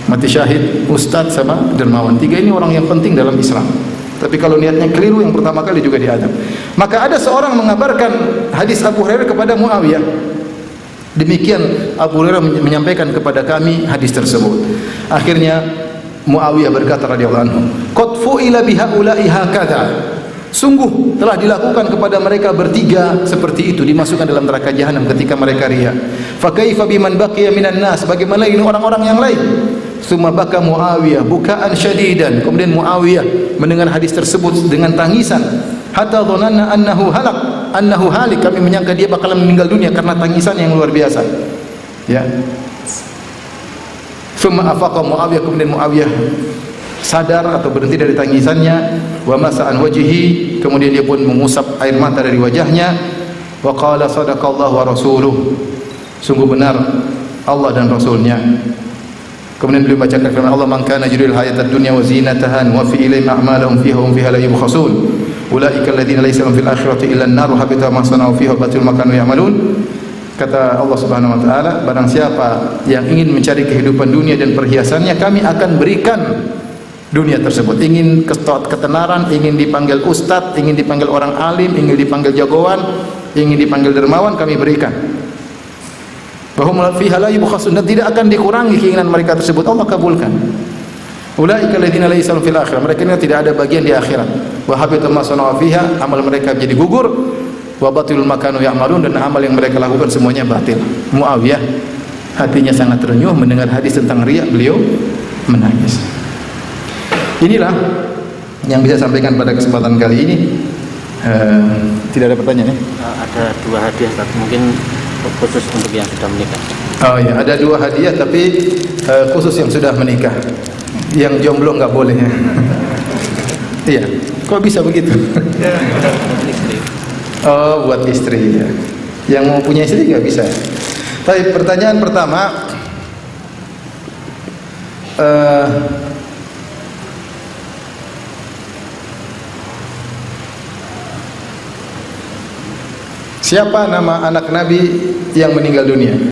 Speaker 1: Mati syahid, ustaz, sama dermawan. 3 ini orang yang penting dalam Islam. Tapi kalau niatnya keliru, yang pertama kali juga diadab. Maka ada seorang mengabarkan hadis Abu Hurairah kepada Muawiyah. Demikian Abu Hurairah menyampaikan kepada kami hadis tersebut. Akhirnya Muawiyah berkata radhiyallahu anhu, "Qad fu'ila bihaula'i hakadha." Sungguh telah dilakukan kepada mereka bertiga seperti itu, dimasukkan dalam neraka jahanam ketika mereka riya. Fa kaifa biman baqiya minan nas? Bagaimana ini orang-orang yang lain? Summa baka Muawiyah bukaan syadidan. Kemudian Muawiyah mendengar hadis tersebut dengan tangisan. Hatta dhananna annahu halik. Kami menyangka dia bakalan meninggal dunia karena tangisan yang luar biasa. Ya. Summa afaqa Muawiyah, kemudian Muawiyah sadar atau berhenti dari tangisannya. Wa masa'an wajhihi, kemudian dia pun mengusap air mata dari wajahnya. Wa qala sadaqallahu wa rasuluh. Sungguh benar Allah dan Rasulnya. Kemudian beliau bacakan firman Allah, "Man kana yuridul hayatad dunya wa zinataha wa fi ilayhim a'maluhum fiha hum fiha la yubkhasun. Ulaika alladziina laysa lahum fil akhirati illa an-nar wa habita ma sana'u fiha wa batil ma kanu ya'malun." Kata Allah Subhanahu wa taala, barang siapa yang ingin mencari kehidupan dunia dan perhiasannya, kami akan berikan dunia tersebut. Ingin ketenaran, ingin dipanggil ustadz, ingin dipanggil orang alim, ingin dipanggil jagoan, ingin dipanggil dermawan, kami berikan. Bahwa fiha la yubkhasun, dan tidak akan dikurangi keinginan mereka tersebut, Allah kabulkan. Ulaika alladziina laysa lahum fil akhirah, mereka ini tidak ada bagian di akhirat. Wa habita ma sana'u fiha, amal mereka jadi gugur. Wa batilul ma kanu ya'malun, dan amal yang mereka lakukan semuanya batil. Muawiyah hatinya sangat terenyuh mendengar hadis tentang riya, beliau menangis. Inilah yang bisa sampaikan pada kesempatan kali ini. Tidak ada pertanyaan ya?
Speaker 2: Ada 2 hadiah, mungkin khusus untuk yang sudah menikah.
Speaker 1: Oh ya, ada 2 hadiah tapi khusus yang sudah menikah. Yang jomblo nggak boleh ya. Iya, kok bisa begitu? Oh, buat istri ya. Yang mau punya istri nggak bisa. Tapi pertanyaan pertama, siapa nama anak Nabi yang meninggal dunia?